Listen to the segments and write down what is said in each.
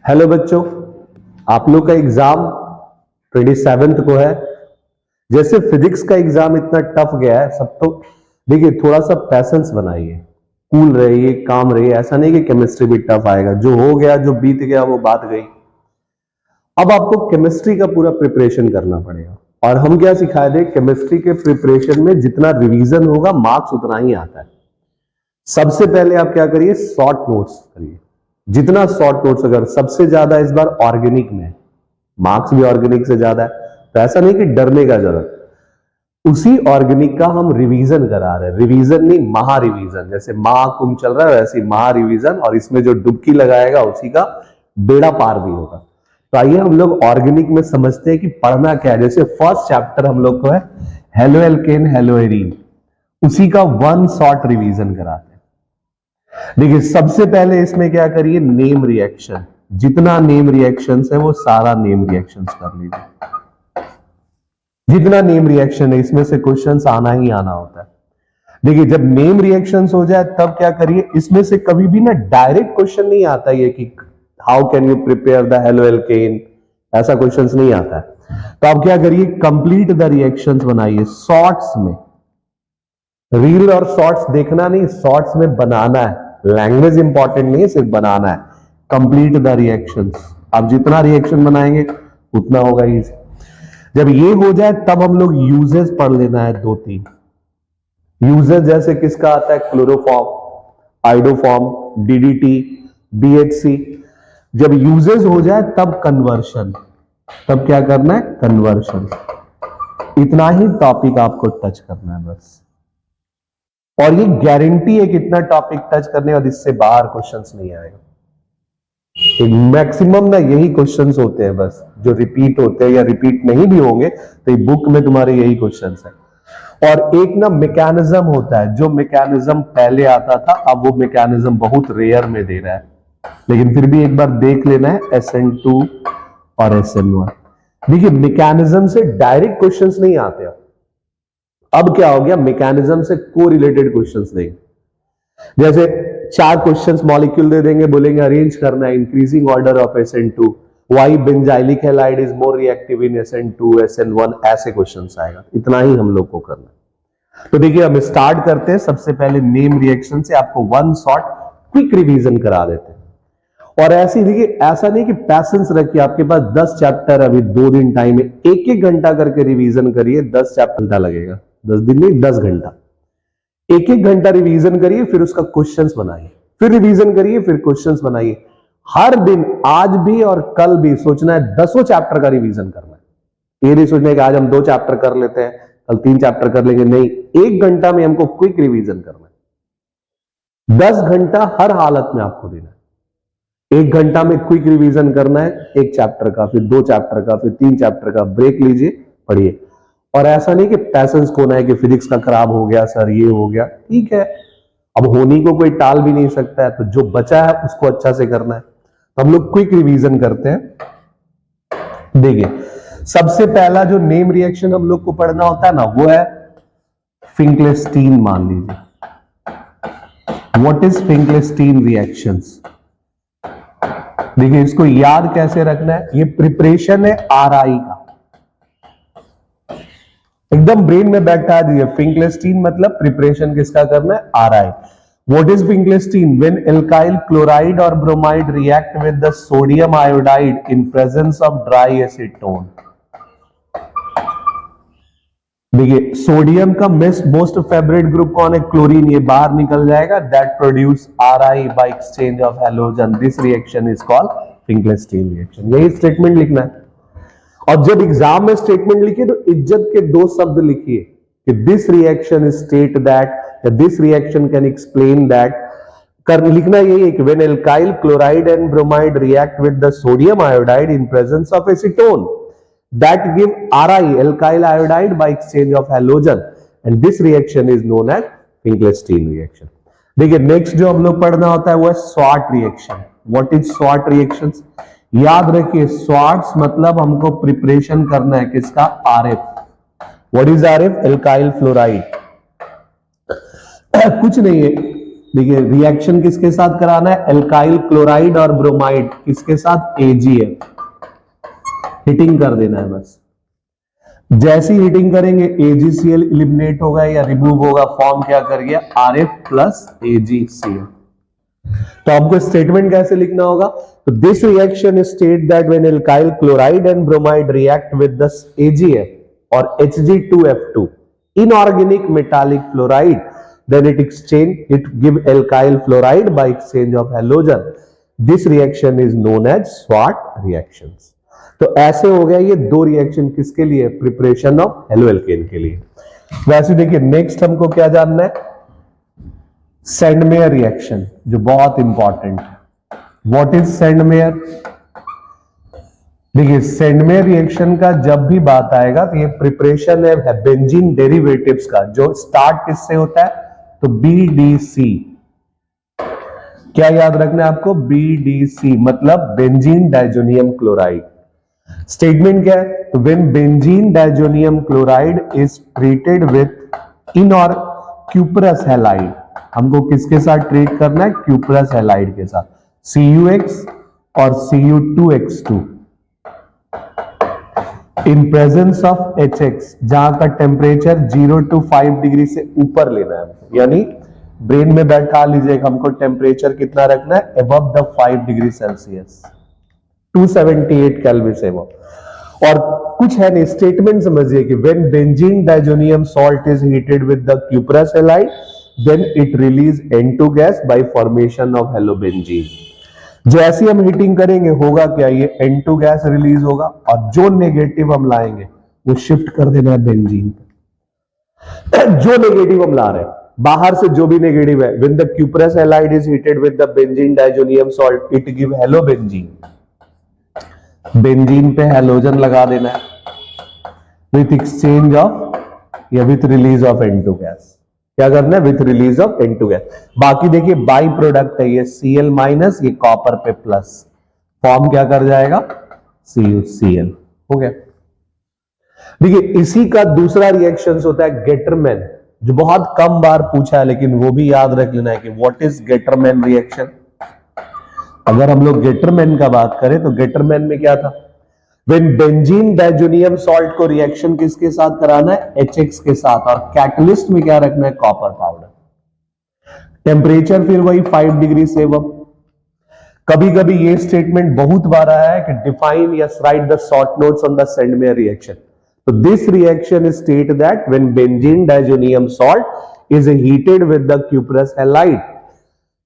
Hello बच्चों, आप लोग का एग्जाम 27 को है। जैसे फिजिक्स का एग्जाम इतना टफ गया है, सब तो देखिए थोड़ा सा पैसेंस बनाइए, कूल रहिए, काम रहिए। ऐसा नहीं कि केमिस्ट्री भी टफ आएगा, जो हो गया जो बीत गया वो बात गई। अब आपको केमिस्ट्री का पूरा प्रिपरेशन करना पड़ेगा। और हम क्या सिखाए थे, केमिस्ट्री के प्रिपरेशन में जितना रिवीजन होगा मार्क्स उतना ही आता है। सबसे पहले आप क्या करिए, शॉर्ट नोट्स करिए। जितना शॉर्ट नोट्स, अगर सबसे ज्यादा इस बार ऑर्गेनिक में, मार्क्स भी ऑर्गेनिक से ज्यादा है, तो ऐसा नहीं कि डरने का जरूरत। उसी ऑर्गेनिक का हम रिवीजन करा रहे हैं, रिवीजन नहीं महा रिवीजन। जैसे महाकुंभ चल रहा है वैसे महा रिवीजन, और इसमें जो डुबकी लगाएगा उसी का बेड़ा पार भी होगा। तो आइए हम लोग ऑर्गेनिक में समझते हैं कि पढ़ना क्या है। जैसे फर्स्ट चैप्टर हम लोग को है हेलो एल्केन हेलो एरीन, उसी का वन शॉर्ट रिवीजन कराते हैं। देखिए सबसे पहले इसमें क्या करिए, नेम रिएक्शन। जितना नेम रिएक्शंस है वो सारा नेम रिएक्शंस कर लीजिए। जितना नेम रिएक्शन है इसमें से क्वेश्चंस आना ही आना होता है। देखिए जब नेम रिएक्शंस हो जाए तब क्या करिए, इसमें से कभी भी ना डायरेक्ट क्वेश्चन नहीं आता है कि how can you prepare the halo alkane, ऐसा क्वेश्चंस नहीं आता है। तो आप क्या करिए, कंप्लीट द रिएक्शंस बनाइए शॉर्ट्स में। रील और शॉर्ट्स देखना नहीं, शॉर्ट्स में बनाना है। लैंग्वेज इंपॉर्टेंट नहीं है, सिर्फ बनाना है। Complete the reactions. आप जितना रिएक्शन बनाएंगे उतना होगा इजी। जब ये हो जाए तब हम लोग यूजेस पढ़ लेना है, 2-3 यूजेस। जैसे किसका आता है, क्लोरोफॉर्म, आइडोफॉर्म, डीडीटी, बीएचसी। जब यूजेस हो जाए तब कन्वर्शन। तब क्या करना है, कन्वर्शन। इतना ही टॉपिक आपको टच करना है बस। और ये गारंटी है कि इतना टॉपिक टच करने और इससे बाहर क्वेश्चंस नहीं आएगा। मैक्सिमम ना यही क्वेश्चंस होते हैं बस, जो रिपीट होते हैं, या रिपीट नहीं भी होंगे तो बुक में तुम्हारे यही क्वेश्चंस है। और एक ना मैकेनिज्म होता है, जो मैकेनिज्म पहले आता था अब वो मैकेनिज्म बहुत रेयर में दे रहा है, लेकिन फिर भी एक बार देख लेना है, SN2 और SN1। देखिए मैकेनिज्म से डायरेक्ट क्वेश्चंस नहीं आते। अब क्या हो गया, मैकेनिज्म से को रिलेटेड क्वेश्चंस देंगे। जैसे 4 क्वेश्चंस मॉलिक्यूल दे देंगे, बोलेंगे अरेंज करना है increasing order of SN2, why benzylic halide is more reactive in SN2 SN1, ऐसे क्वेश्चंस आएगा। इतना ही हम लोग को करना है। तो देखिए हम स्टार्ट करते हैं। सबसे पहले नेम रिएक्शन से आपको वन शॉट क्विक रिवीजन करा देते हैं। और ऐसे देखिए, ऐसा नहीं कि पैसेंस रखिए, आपके पास 10 चैप्टर अभी 2 दिन टाइम है, 1-1 घंटा करके रिवीजन करिए। 10 चैप्टर घंटा लगेगा, 10 दिन नहीं 10 घंटा। 1-1 घंटा रिवीजन करिए, फिर उसका क्वेश्चंस बनाइए, फिर रिवीजन करिए, फिर क्वेश्चंस बनाइए। हर दिन, आज भी और कल भी सोचना है 10 चैप्टर का रिवीजन करना है। ये नहीं सोचना है कि आज हम 2 चैप्टर कर लेते हैं, कल 3 चैप्टर कर लेंगे। नहीं, 1 घंटा में हमको क्विक रिवीजन करना है। 10 घंटा हर हालत में आपको देना है। 1 घंटा में क्विक रिवीजन करना है 1 चैप्टर का, फिर 2 चैप्टर का, फिर 3 चैप्टर का। ब्रेक लीजिए, पढ़िए। और ऐसा नहीं कि पैसेंस खोना है कि फिजिक्स का खराब हो गया सर, ये हो गया, ठीक है, अब होनी को कोई टाल भी नहीं सकता है, तो जो बचा है उसको अच्छा से करना है। तो हम लोग क्विक रिवीजन करते हैं। देखिए सबसे पहला जो नेम रिएक्शन हम लोग को पढ़ना होता है ना, वो है फिंकलेस्टीन। मान लीजिए व्हाट इज फिंकलेस्टीन रिएक्शंस। देखिए इसको याद कैसे रखना है, ये प्रिपरेशन है RI का, एकदम ब्रेन में बैठा दीजिए। फिंकलेस्टीन मतलब प्रिपरेशन किसका करना है, RI। What is Finkelstein? When alkyl chloride or bromide react with the sodium iodide in presence of dry acetone। देखिए सोडियम का मोस्ट फेवरेट ग्रुप कौन है, क्लोरीन, ये बाहर निकल जाएगा। That produce RI by exchange of halogen। This reaction is called Finkelstein reaction. यही statement लिखना है। और जब एग्जाम में स्टेटमेंट लिखिए तो इज्जत के 2 शब्द लिखिए कि this reaction state that, this reaction can explain that. कर लिखना यही है कि when alkyl chloride and bromide react with the sodium iodide in presence of acetone, that give RI, alkyl iodide by exchange of halogen, and this reaction is known as Finkelstein reaction। देखिए next जो हम लोग पढ़ना होता है वो है स्वॉट reaction. What is स्वॉट reactions, याद रखिए स्वार्ट्स मतलब हमको प्रिपरेशन करना है किसका, RF। What is RF, alkyl fluoride. कुछ नहीं है, देखिए रिएक्शन किसके साथ कराना है, एल्काइल क्लोराइड और ब्रोमाइड किसके साथ, AgF, हिटिंग कर देना है बस। जैसी हिटिंग करेंगे AgCl इलिमिनेट होगा या रिमूव होगा, फॉर्म क्या कर गया, RF प्लस AgCl। तो आपको स्टेटमेंट कैसे लिखना होगा, तो this reaction state that when alkyl chloride and bromide react with the AgF और Hg2F2 inorganic metallic fluoride, then it give alkyl fluoride by exchange of halogen. This reaction is known as SWOT reactions. तो ऐसे हो गया ये दो reaction किसके लिए, preparation of haloalkane के लिए। वैसे देखिए नेक्स्ट हमको क्या जानना है, सैंडमेयर रिएक्शन जो बहुत इंपॉर्टेंट है। व्हाट इज सैंडमेयर, देखिए सैंडमेयर रिएक्शन का जब भी बात आएगा तो ये प्रिपरेशन है बेंजीन डेरिवेटिव्स का, जो स्टार्ट किससे होता है, तो BDC। क्या याद रखना है आपको, BDC मतलब बेंजीन डाइजोनियम क्लोराइड। स्टेटमेंट क्या है, तो when benzene diazonium chloride is treated with इन और क्यूपरस हैलाइड, हमको किसके साथ ट्रीट करना है, क्यूपरस हैलाइड के साथ, CuX और Cu2X2 in presence of HX, जहां का टेम्परेचर 0 to 5 डिग्री से ऊपर लेना है, यानी ब्रेन में बैठा लीजिएगा, हमको टेम्परेचर कितना रखना है, above the 5 degree Celsius, 278 kelvin से वो। और कुछ है नहीं, स्टेटमेंट समझिए कि when benzene diazonium salt is heated with the cuprous halide then it release N2 gas by formation of halobenzene. जैसे हम हीटिंग करेंगे होगा क्या, ये N2 गैस रिलीज होगा और जो नेगेटिव हम लाएंगे वो शिफ्ट कर देना है बेंजीन पे। जो नेगेटिव हम ला रहे हैं बाहर से, जो भी नेगेटिव है, when the cuprous halide is heated with the benzene diazonium salt it give halobenzene, benzene पे हैलोजन लगा देना है विथ एक्सचेंज ऑफ या with release of N2 gas. क्या करना है, with release of N2 gas. बाकी देखिए बाई प्रोडक्ट है ये Cl माइनस, ये कॉपर पे प्लस, फॉर्म क्या कर जाएगा, CuCl हो गया। देखिए इसी का दूसरा रिएक्शन होता है गेटरमैन, जो बहुत कम बार पूछा है लेकिन वो भी याद रख लेना है कि व्हाट इज गेटरमैन रिएक्शन। अगर हम लोग गेटरमैन का बात करें तो गेटरमैन में क्या था, व्हेन बेंजीन डाइजोनियम सॉल्ट को रिएक्शन किसके साथ कराना है, HX के साथ, और कैटलिस्ट में क्या रखना है, कॉपर पाउडर। टेम्परेचर फिर वही 5 डिग्री से अब। कभी कभी ये स्टेटमेंट बहुत बार आया है कि डिफाइन या write the short notes on the Sandmeyer reaction. तो this reaction state that when benzene diazonium salt is heated with the cuprous halide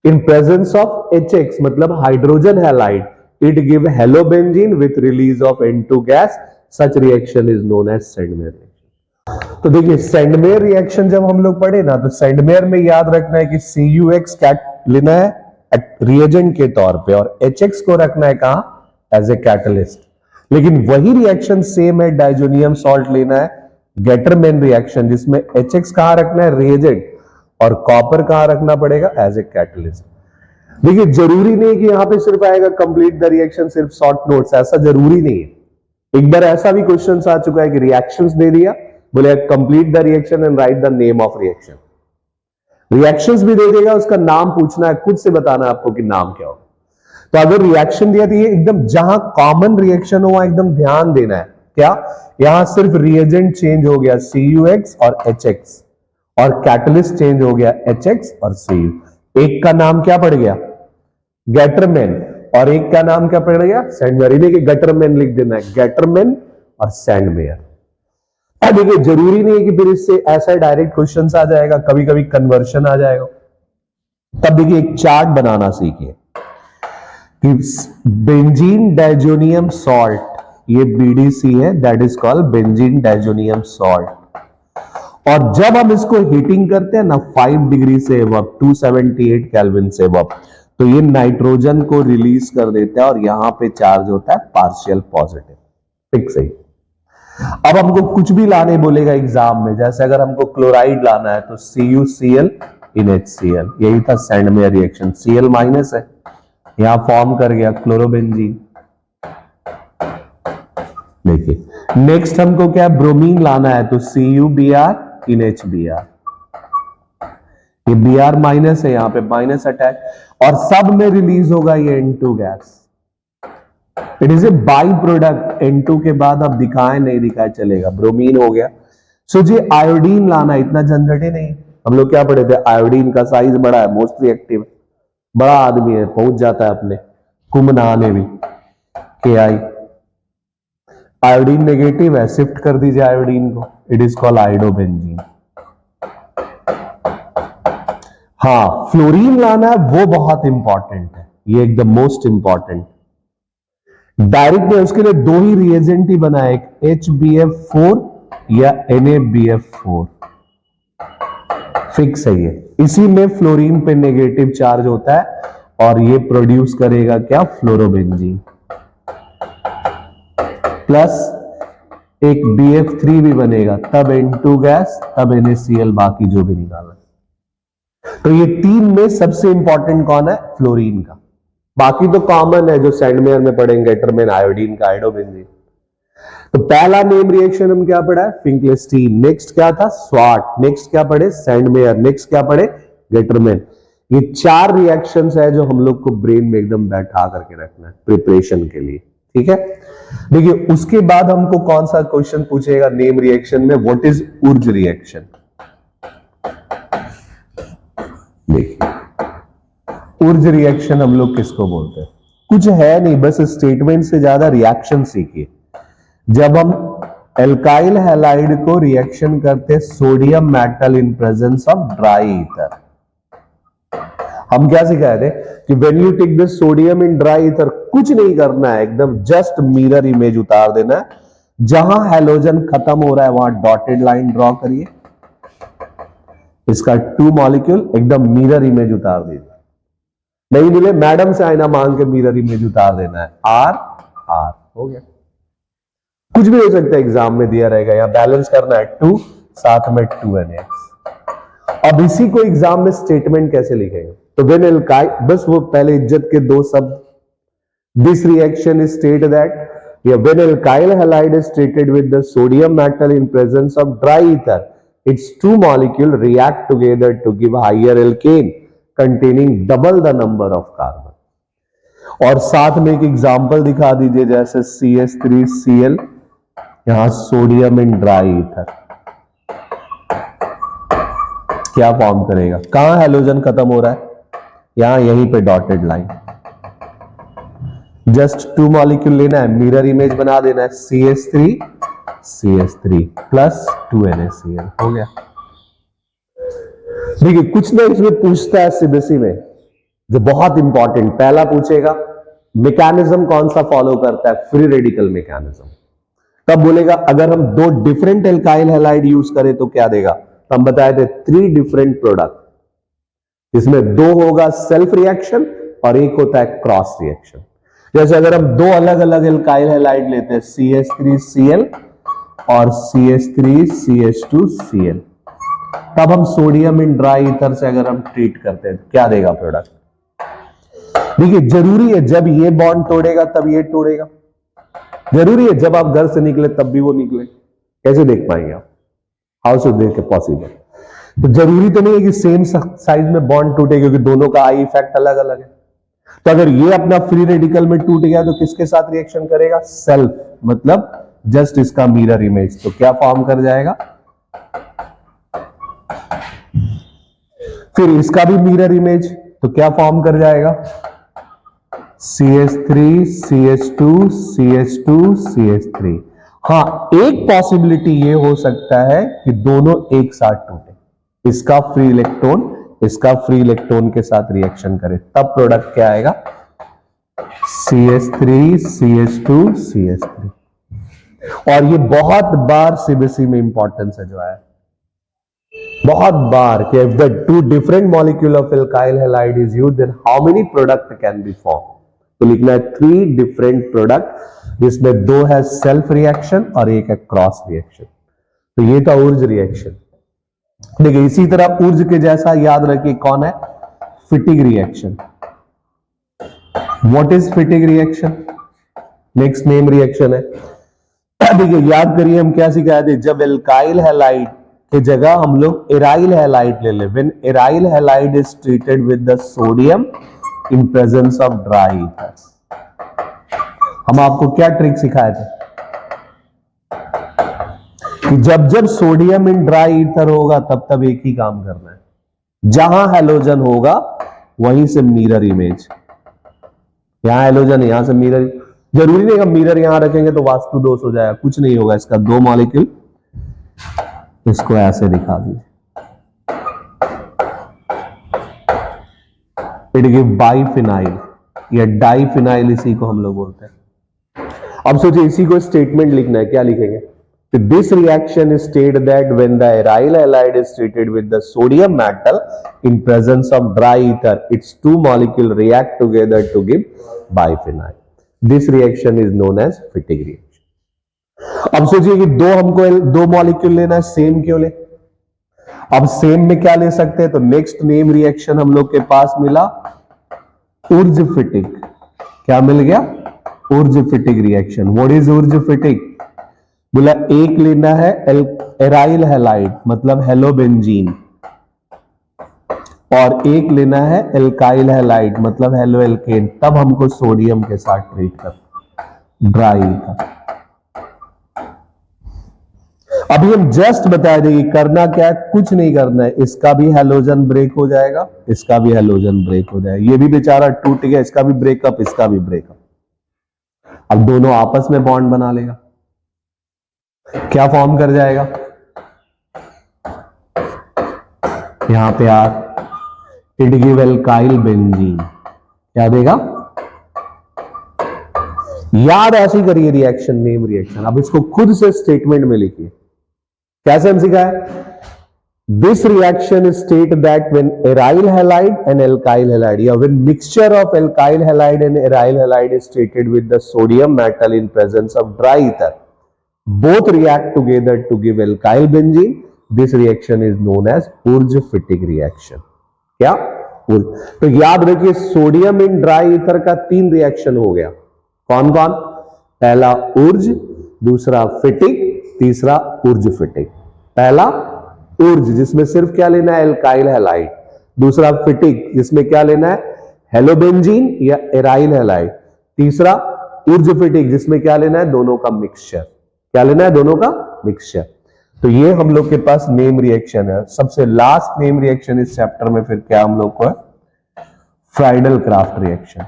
in presence of HX मतलब hydrogen halide, it give halobenzene with release of N2 gas, such reaction is known as Sandmeyer reaction. तो देखिए Sandmeyer reaction जब हम लोग पढ़े ना, तो Sandmeyer में याद रखना है कि CuX कैट लेना है रिएजेंट के तौर पे और HX को रखना है कहां, एज ए कैटलिस्ट। लेकिन वही रिएक्शन सेम है, डाइजोनियम सॉल्ट लेना है गेटरमैन रिएक्शन, जिसमें HX कहां रखना है, रिएजेंट, और कॉपर कहां रखना पड़ेगा, एज ए कैटलिस्ट। देखिए जरूरी नहीं कि यहां पे सिर्फ आएगा कंप्लीट द रिएक्शन, सिर्फ शॉर्ट नोट्स, ऐसा जरूरी नहीं है। एक बार ऐसा भी क्वेश्चन आ चुका है कि रिएक्शंस दे दिया, बोले complete the reaction and right the name of reaction. Reactions भी दे देगा, उसका नाम पूछना है, खुद से बताना है आपको कि नाम क्या हो। तो अगर रिएक्शन दिया तो ये एकदम जहां कॉमन रिएक्शन हो वहां एकदम ध्यान देना है। क्या, यहां सिर्फ रिएजेंट चेंज हो गया CuX और HX, और कैटलिस्ट चेंज हो गया HX और Cu। एक का नाम क्या पड़ गया, गेटरमैन, और एक का नाम क्या पड़ गया, सैंडमेयर। इन्हें कि गेटरमैन लिख देना है, गेटरमैन और सैंडमेयर। देखिए जरूरी नहीं है कि फिर इससे ऐसा डायरेक्ट क्वेश्चन आ जाएगा, कभी कभी कन्वर्शन आ जाएगा। तब देखिए एक चार्ट बनाना सीखिए कि बेंजीन डाइजोनियम सॉल्ट, ये BDC है, that is called benzene diazonium salt. और जब हम इसको हीटिंग करते हैं ना 5 डिग्री से अब 278 केल्विन से अब, तो ये नाइट्रोजन को रिलीज कर देता है और यहां पे चार्ज होता है पार्शियल पॉजिटिव, फिक्स है। अब हमको कुछ भी लाने बोलेगा एग्जाम में, जैसे अगर हमको क्लोराइड लाना है तो CuCl in HCl, यही था सैंडमेयर रिएक्शन। Cl माइनस है, यहां फॉर्म कर गया क्लोरोबेंजीन। देखिए नेक्स्ट हमको क्या ब्रोमीन लाना है, तो CuBr in HBr, ये Br माइनस है, यहां पे माइनस अटैच, और सब में रिलीज होगा ये N2 gas. It is a by product. N2 के बाद अब दिखाए नहीं दिखाए चलेगा, ब्रोमीन हो गया। सो जी आयोडीन लाना इतना झंझट ही नहीं। हम लोग क्या पढ़े थे, आयोडीन का साइज बड़ा है, मोस्ट रिएक्टिव, बड़ा आदमी है, पहुंच जाता है अपने कुमना में भी। KI आयोडीन नेगेटिव है, शिफ्ट कर दीजिए आयोडीन को, इट इज कॉल्ड आयोडोबेंजीन। हाँ, फ्लोरीन लाना है वो बहुत इंपॉर्टेंट है, ये एकदम मोस्ट इंपॉर्टेंट। डायरेक्ट में उसके लिए दो ही रिएजेंट ही बना है, एक HbF4 या NaBF4, फिक्स है ये। इसी में फ्लोरीन पे नेगेटिव चार्ज होता है और ये प्रोड्यूस करेगा क्या, फ्लोरोबेंजीन। प्लस एक BF3 भी बनेगा, तब N2 गैस, तब NaCl, बाकी जो भी निकालना। तो ये तीन में सबसे इंपॉर्टेंट कौन है, फ्लोरीन का। बाकी तो कॉमन है जो सैंडमेयर में पढ़ेंगे, गेटरमैन, आयोडीन का, आयोडोबेंजीन। तो पहला नेम रिएक्शन हम क्या पढ़ा है, फिंकलेस्टीन। नेक्स्ट क्या था, स्वाट। नेक्स्ट क्या पढ़े, सैंडमेयर। नेक्स्ट क्या पढ़े, गेटरमैन। ये चार रिएक्शंस है जो हम लोग को ब्रेन में एकदम बैठा करके रखना है प्रिपरेशन के लिए, ठीक है। देखिए उसके बाद हमको कौन सा क्वेश्चन पूछेगा नेम रिएक्शन में, व्हाट इज उर्ज रिएक्शन। देखिए उर्ज रिएक्शन हम लोग किसको बोलते हैं, कुछ है नहीं, बस स्टेटमेंट से ज्यादा रिएक्शन सीखिए। जब हम एल्काइल हैलाइड को रिएक्शन करते sodium metal in presence of dry ether, हम क्या सिखाए थे कि when you take the sodium in dry ether, कुछ नहीं करना है, एकदम जस्ट मिरर इमेज उतार देना है। जहां हैलोजन खत्म हो रहा है वहां डॉटेड लाइन ड्रॉ करिए, इसका 2 मॉलिक्यूल एकदम मिरर इमेज उतार दीजिए। नहीं मिले मैडम से आईना मांग के मिरर इमेज उतार देना है, R R हो गया। कुछ भी हो सकता है, एग्जाम में दिया रहेगा, या बैलेंस करना है 2 साथ में 2NX। अब इसी को एग्जाम में स्टेटमेंट कैसे लिखेंगे, तो व्हेन एल्काइल, बस वो पहले इज्जत के दो शब्द, this reaction is state that, या when alkyl halide is stated with the sodium metal in presence of dry ether, its two molecule react together to give higher alkane containing double the number of carbon। और साथ में एक example दिखा दीजिए, जैसे CH3Cl, यहां sodium in dry ether क्या form करेगा, कहां हेलोजन खत्म हो रहा है, यहां यहीं पे डॉटेड लाइन, जस्ट 2 मॉलिक्यूल लेना है, मिरर इमेज बना देना है, CH3 प्लस 2NaCl हो गया। देखिए कुछ ना इसमें पूछता है सीबीएसई में जो बहुत इंपॉर्टेंट, पहला पूछेगा मैकेनिज्म कौन सा फॉलो करता है, फ्री रेडिकल मैकेनिज्म। तब बोलेगा अगर हम दो डिफरेंट एल्काइल हैलाइड यूज करें तो क्या देगा, तो हम बताए थे 3 डिफरेंट प्रोडक्ट, इसमें 2 होगा सेल्फ रिएक्शन और एक होता है क्रॉस रिएक्शन। जैसे अगर हम दो अलग अलग एल्काइल हैलाइड लेते हैं, CH3Cl और CH3CH2Cl, तब हम सोडियम इन ड्राई ईथर से अगर हम ट्रीट करते हैं तो क्या देगा प्रोडक्ट। देखिए जरूरी है जब ये बॉन्ड तोड़ेगा तब ये तोड़ेगा, जरूरी है जब आप घर से निकले तब भी वो निकले, कैसे देख पाएंगे आप, हाउ शुड देख पॉसिबल। तो जरूरी तो नहीं है कि सेम साइज में बॉन्ड टूटे, क्योंकि दोनों का आई इफेक्ट अलग अलग है। तो अगर ये अपना फ्री रेडिकल में टूट गया तो किसके साथ रिएक्शन करेगा, सेल्फ, मतलब जस्ट इसका मिरर इमेज, तो क्या फॉर्म कर जाएगा, फिर इसका भी मिरर इमेज, तो क्या फॉर्म कर जाएगा, CH3 CH2 CH2 CH3। हाँ एक पॉसिबिलिटी ये हो सकता है कि दोनों एक साथ टूटे, इसका फ्री इलेक्ट्रॉन इसका फ्री इलेक्ट्रॉन के साथ रिएक्शन करे, तब प्रोडक्ट क्या आएगा, CH3 CH2 CH3। और ये बहुत बार सीबीएसई में इंपॉर्टेंस है जो है, बहुत बार, कि if the 2 different molecule of alkyl halide is used then how many product can be formed। तो लिखना है 3 different product, जिसमें 2 है सेल्फ रिएक्शन और एक है क्रॉस रिएक्शन। तो ये था ऊर्ज रिएक्शन। देखिए इसी तरह ऊर्ज के जैसा याद रखिए कौन है, Fittig reaction. What is Fittig reaction, next name reaction है। देखिए याद करिए हम क्या सिखाए थे, जब एल्काइल हैलाइड की जगह हम लोग एराइल हैलाइड ले ले। When aryl halide is treated with the sodium in presence of dry ether. हम आपको क्या ट्रिक सिखाए थे कि जब जब सोडियम इन ड्राई ईथर होगा तब तब एक ही काम करना है, जहां हैलोजन होगा वहीं से मिरर इमेज। यहां हैलोजन है, यहां से मिरर। जरूरी नहीं हम मिरर यहां रखेंगे तो वास्तु दोष हो जाएगा, कुछ नहीं होगा। इसका 2 मॉलिक्यूल इसको ऐसे दिखा दीजिए, इट गिव बाइफिनाइल या डाइफिनाइल, इसी को हम लोग बोलते हैं। अब सोचिए इसी को स्टेटमेंट लिखना है, क्या लिखेंगे? This reaction state that when the aryl halide is treated with the sodium metal in presence of dry ether, its two molecules react together to give biphenyl. This reaction is known as Fittig reaction. अब सोचिए कि हमको दो molecule लेना है, same क्यों ले? अब सेम में क्या ले सकते हैं? तो नेक्स्ट नेम रिएक्शन हम लोग के पास मिला उर्ज-फिटिग। क्या मिल गया? Wurtz Fittig reaction. What is Wurtz Fittig? बोला एक लेना है एराइल हैलाइड मतलब हेलोबेंजीन, और एक लेना है एल्काइल हैलाइड मतलब हेलो एल्केन, तब हमको सोडियम के साथ ट्रीट कर ड्राई था। अभी हम जस्ट बता देंगे करना क्या है, कुछ नहीं करना है। इसका भी हैलोजन ब्रेक हो जाएगा, इसका भी हैलोजन ब्रेक हो जाएगा, ये भी बेचारा टूट गया, इसका भी ब्रेकअप, इसका भी ब्रेकअप। अब दोनों आपस में बॉन्ड बना लेगा, क्या फॉर्म कर जाएगा? यहां पे इट गिव एल्काइल बेंजीन। क्या देगा? याद ऐसी करिए रिएक्शन, नेम रिएक्शन। अब इसको खुद से स्टेटमेंट में लिखिए। कैसे हम सिखाए? This reaction state that when aryl halide and alkyl halide या when mixture of alkyl halide and aryl halide is treated with the sodium metal in presence of dry ether, both react together to give alkyl benzene. This reaction is known as Urge-Fittig reaction. क्या? तो याद रखिए sodium in dry ether का 3 reaction हो गया। कौन कौन? पहला उर्ज, दूसरा फिटिग, तीसरा उर्ज-फिटिग। पहला उर्ज जिसमें सिर्फ क्या लेना है? Alkyl halide. दूसरा फिटिग जिसमें क्या लेना है? हेलोबेंजीन या एराइल हैलाइड। तीसरा उर्ज-फिटिग जिसमें क्या लेना है? दोनों का मिक्सचर। क्या लेना है? दोनों का मिक्सचर। तो ये हम लोग के पास नेम रिएक्शन है। सबसे लास्ट नेम रिएक्शन इस चैप्टर में फिर क्या हम लोग को है? Friedl-craft reaction.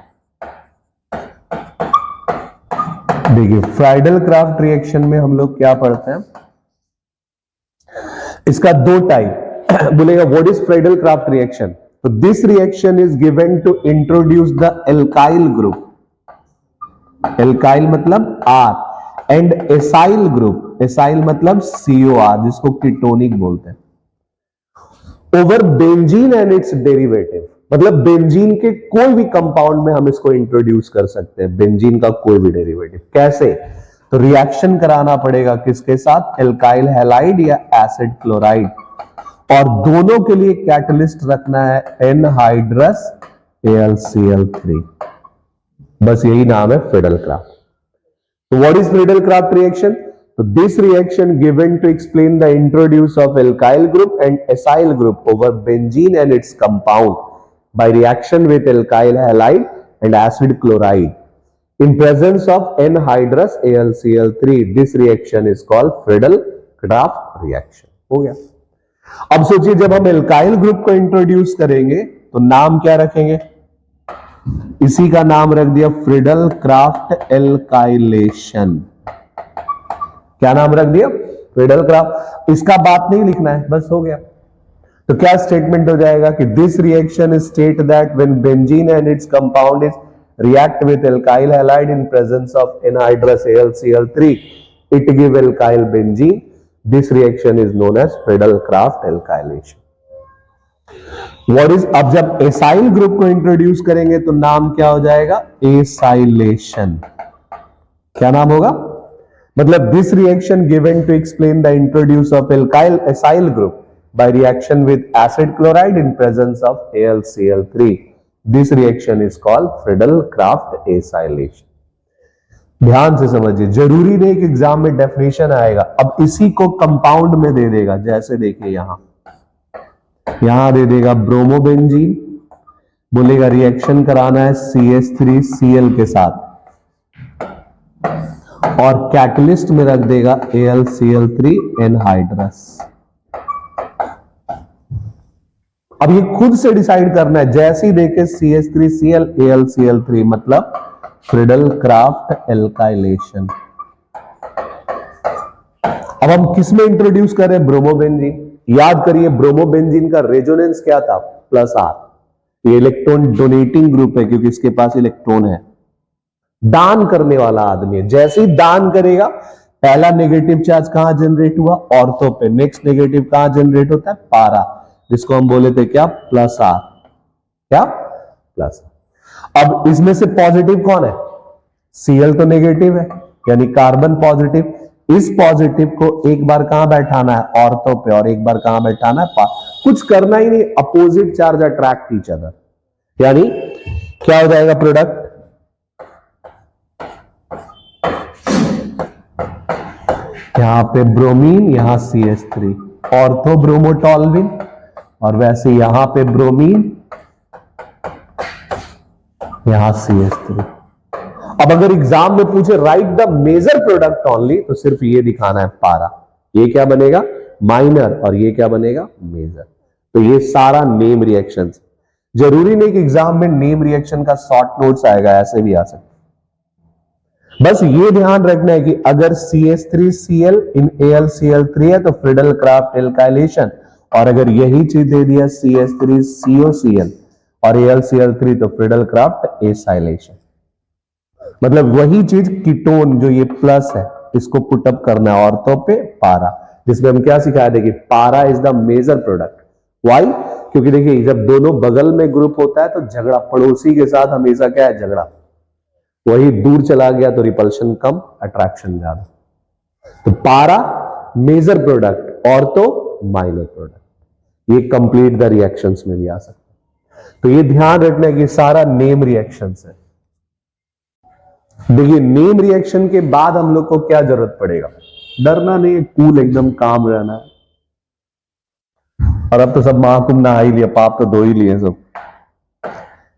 देखिए फ्राइडल-क्राफ्ट रिएक्शन में हम लोग क्या पढ़ते हैं? इसका 2 टाइप बोलेगा। What is Friedel Crafts reaction? तो this reaction is given to introduce the alkyl group. Alkyl मतलब R, and acyl group, acyl मतलब COR जिसको कीटोनिक बोलते हैं, over benzene and its derivative. मतलब बेंजीन के कोई भी कंपाउंड में हम इसको इंट्रोड्यूस कर सकते हैं, बेंजीन का कोई भी डेरिवेटिव। कैसे? तो रिएक्शन कराना पड़ेगा किसके साथ? एल्काइल हैलाइड या एसिड क्लोराइड, और दोनों के लिए कैटलिस्ट रखना है एनहाइड्रस AlCl3। बस यही नाम है Friedl-craft. So what is Friedel-Crafts reaction? So this reaction given to explain the introduce of alkyl group and acyl group over benzene and its compound by reaction with alkyl halide and acid chloride in presence of anhydrous AlCl3. This reaction is called Friedel-Crafts reaction. हो गया। अब सोचिए जब हम alkyl group को introduce करेंगे तो नाम क्या रखेंगे? इसी का नाम रख दिया फ्रिडल-क्राफ्ट एल्काइलेशन। क्या नाम रख दिया? फ्रिडल-क्राफ्ट। इसका बात नहीं लिखना है, बस हो गया। तो क्या स्टेटमेंट हो जाएगा कि this reaction state that when benzene and its compound is react with alkyl halide in presence of anhydrous AlCl3, it give alkyl benzene. This reaction is known as Friedel Crafts alkylation. What is, अब जब acyl group को introduce करेंगे तो नाम क्या हो जाएगा? Acylation. क्या नाम होगा? मतलब this reaction given to explain the introduce of alkyl acyl group by reaction with acid chloride in presence of AlCl3. This reaction is called Friedel Crafts acylation. ध्यान से समझिए, जरूरी नहीं कि एग्जाम में डेफिनेशन आएगा। अब इसी को कंपाउंड में दे देगा, जैसे देखिए यहां दे देगा ब्रोमोबेंजीन, बोलेगा रिएक्शन कराना है CH3Cl के साथ, और कैटलिस्ट में रख देगा AlCl3 एनहाइड्रस। अब ये खुद से डिसाइड करना है, जैसे ही देखे CH3Cl AlCl3 मतलब फ्रिडल क्राफ्ट एल्काइलेशन। अब हम किस में इंट्रोड्यूस करें? ब्रोमोबेंजीन। याद करिए ब्रोमोबेंजीन का रेजोनेंस क्या था? +R। ये इलेक्ट्रॉन डोनेटिंग ग्रुप है क्योंकि इसके पास इलेक्ट्रॉन है, दान करने वाला आदमी है। जैसे ही दान करेगा, पहला नेगेटिव चार्ज कहां जनरेट हुआ? ऑर्थो पे। नेक्स्ट नेगेटिव कहां जनरेट होता है? पारा, जिसको हम बोले थे क्या? +R। क्या? प्लस। अब इसमें से पॉजिटिव कौन है? Cl तो नेगेटिव है, यानी कार्बन पॉजिटिव। इस पॉजिटिव को एक बार कहां बैठाना है? ऑर्थो पे, और एक बार कहां बैठाना है? कुछ करना ही नहीं, opposite charge attract each other, यानी क्या हो जाएगा प्रोडक्ट? यहां पे ब्रोमीन, यहां CH3, ऑर्थो ब्रोमोटॉल्विन, और वैसे यहां पे ब्रोमीन, यहां CH3। अब अगर एग्जाम में पूछे write the major product only, तो सिर्फ ये दिखाना है पारा। ये क्या बनेगा? माइनर, और ये क्या बनेगा? मेजर। तो ये सारा नेम रिएक्शंस। जरूरी नहीं कि एग्जाम में नेम रिएक्शन का शॉर्ट नोट्स आएगा, ऐसे भी आ सकता। बस ये ध्यान रखना है कि अगर CH3Cl इन AlCl3 है तो फ्रिडल क्राफ्ट एल्काइलेशन, और अगर यही चीज दे दिया CH3COCl और AlCl3 तो फ्रिडल क्राफ्ट एसाइलेशन। मतलब वही चीज कीटोन जो ये प्लस है, इसको पुटअप करना है ऑर्थो पे, पारा, जिसमें हम क्या सिखाया थे कि para is the major product. Why? क्योंकि देखिए जब दोनों बगल में ग्रुप होता है तो झगड़ा, पड़ोसी के साथ हमेशा क्या है? झगड़ा। वही दूर चला गया तो रिपल्शन कम, अट्रैक्शन ज्यादा। तो para major product, ortho minor product. ये कंप्लीट द रिएक्शंस में भी आ सकता है। तो ये ध्यान रखना है कि सारा नेम रिएक्शंस है। देखिए नेम रिएक्शन के बाद हम लोग को क्या जरूरत पड़ेगा? डरना नहीं, कूल एकदम काम रहना है। और अब तो सब महाकुंभ नहा ही लिया, पाप तो धो ही लिए सब।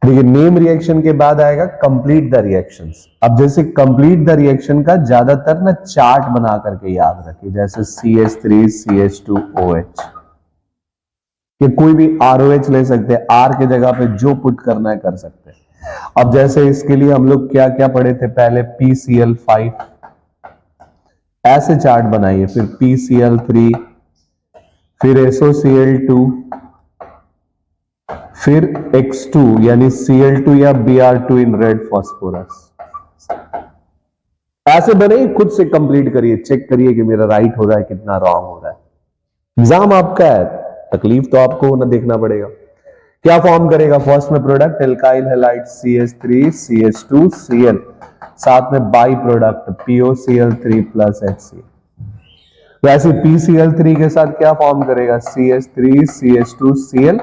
देखिए नेम रिएक्शन के बाद आएगा कंप्लीट द रिएक्शंस। अब जैसे कंप्लीट द रिएक्शन का ज्यादातर ना चार्ट बना करके याद रखिए, जैसे CH3CH2OH। ये कोई भी ROH ले सकते हैं, R के जगह पे जो पुट करना है कर सकते हैं। अब जैसे इसके लिए हम लोग क्या क्या पढ़े थे पहले? PCl5, ऐसे चार्ट बनाइए, फिर PCl3, फिर SOCl2, फिर X2 यानी Cl2 या Br2 इन रेड फास्फोरस। ऐसे बनाइए, खुद से कंप्लीट करिए, चेक करिए कि मेरा राइट हो रहा है, कितना रॉन्ग हो रहा है। एग्जाम आपका है, तकलीफ तो आपको ना देखना पड़ेगा। क्या फॉर्म करेगा? फर्स्ट में प्रोडक्ट एल्काइल हैलाइड CH3CH2Cl, साथ में by product POCl3 plus HCl। वैसे PCl3 के साथ क्या फॉर्म करेगा? CH3CH2Cl,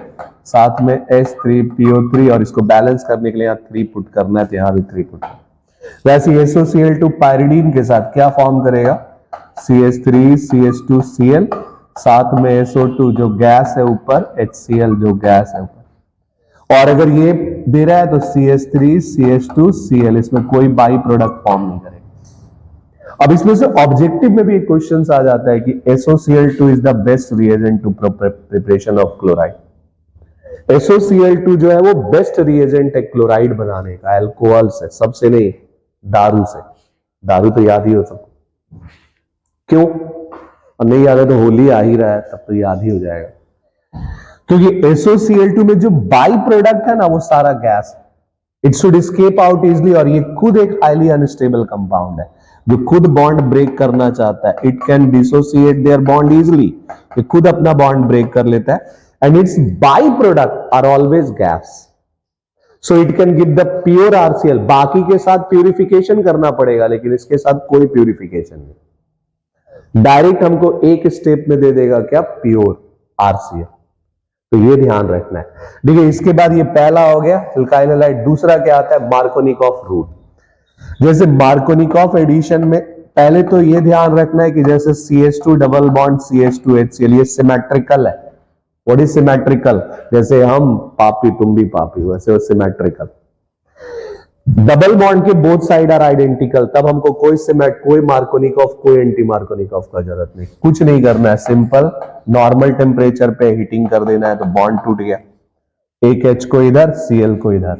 साथ में H3PO3, और इसको बैलेंस करने के लिए यहां 3 पुट करना है, तो यहां भी 3 पुट। वैसे SOCl2 पायरिडीन के साथ क्या फॉर्म करेगा? CH3CH2Cl, साथ में SO2 जो गैस है ऊपर, HCl जो गैस है ऊपर। और अगर ये दे रहा है तो CH3CH2Cl, इसमें कोई बाई प्रोडक्ट फॉर्म नहीं करेगा। अब इसमें से ऑब्जेक्टिव में भी एक क्वेश्चन आ जाता है कि SOCl2 is the best reagent to preparation of chloride. SOCl2 जो है वो बेस्ट रिएजेंट है क्लोराइड बनाने का, अल्कोहल से, सबसे नहीं, दारू से। दारू तो याद ही हो सबको, क्यों? और नहीं याद है तो होली आ ही रहा है, तब तो याद ही हो जाएगा। क्योंकि SOCl2 में जो बाई प्रोडक्ट है ना, वो सारा gas, it should escape out easily, और ये खुद एक हाईली अनस्टेबल कंपाउंड है जो खुद बॉन्ड ब्रेक करना चाहता है। It can dissociate their bond easily, ये खुद अपना बॉन्ड ब्रेक कर लेता है, and its by product are always gas, so it can give the pure RCl। बाकी के साथ प्यूरिफिकेशन करना पड़ेगा, लेकिन इसके साथ कोई प्यूरिफिकेशन नहीं, डायरेक्ट हमको एक स्टेप में दे देगा क्या? Pure RCl। तो ये ध्यान रखना है। देखिए इसके बाद ये पहला हो गया एल्काइल हैलाइड। दूसरा क्या आता है? Markovnikov route. जैसे मार्कोनिकॉफ एडिशन में पहले तो ये ध्यान रखना है कि जैसे CH2 डबल बॉन्ड CH2HCl ये सिमेट्रिकल है। What is symmetrical? जैसे हम पापी तुम भी पापी, वैसे वो सिमेट्रिकल। डबल बॉन्ड के बोथ साइड आर आइडेंटिकल, तब हमको कोई मार्कोनिकॉफ कोई एंटी मार्कोनिकॉफ का जरूरत नहीं, कुछ नहीं करना है, सिंपल नॉर्मल टेम्परेचर पे हीटिंग कर देना है तो बॉन्ड टूट गया। एक H को इधर Cl को इधर,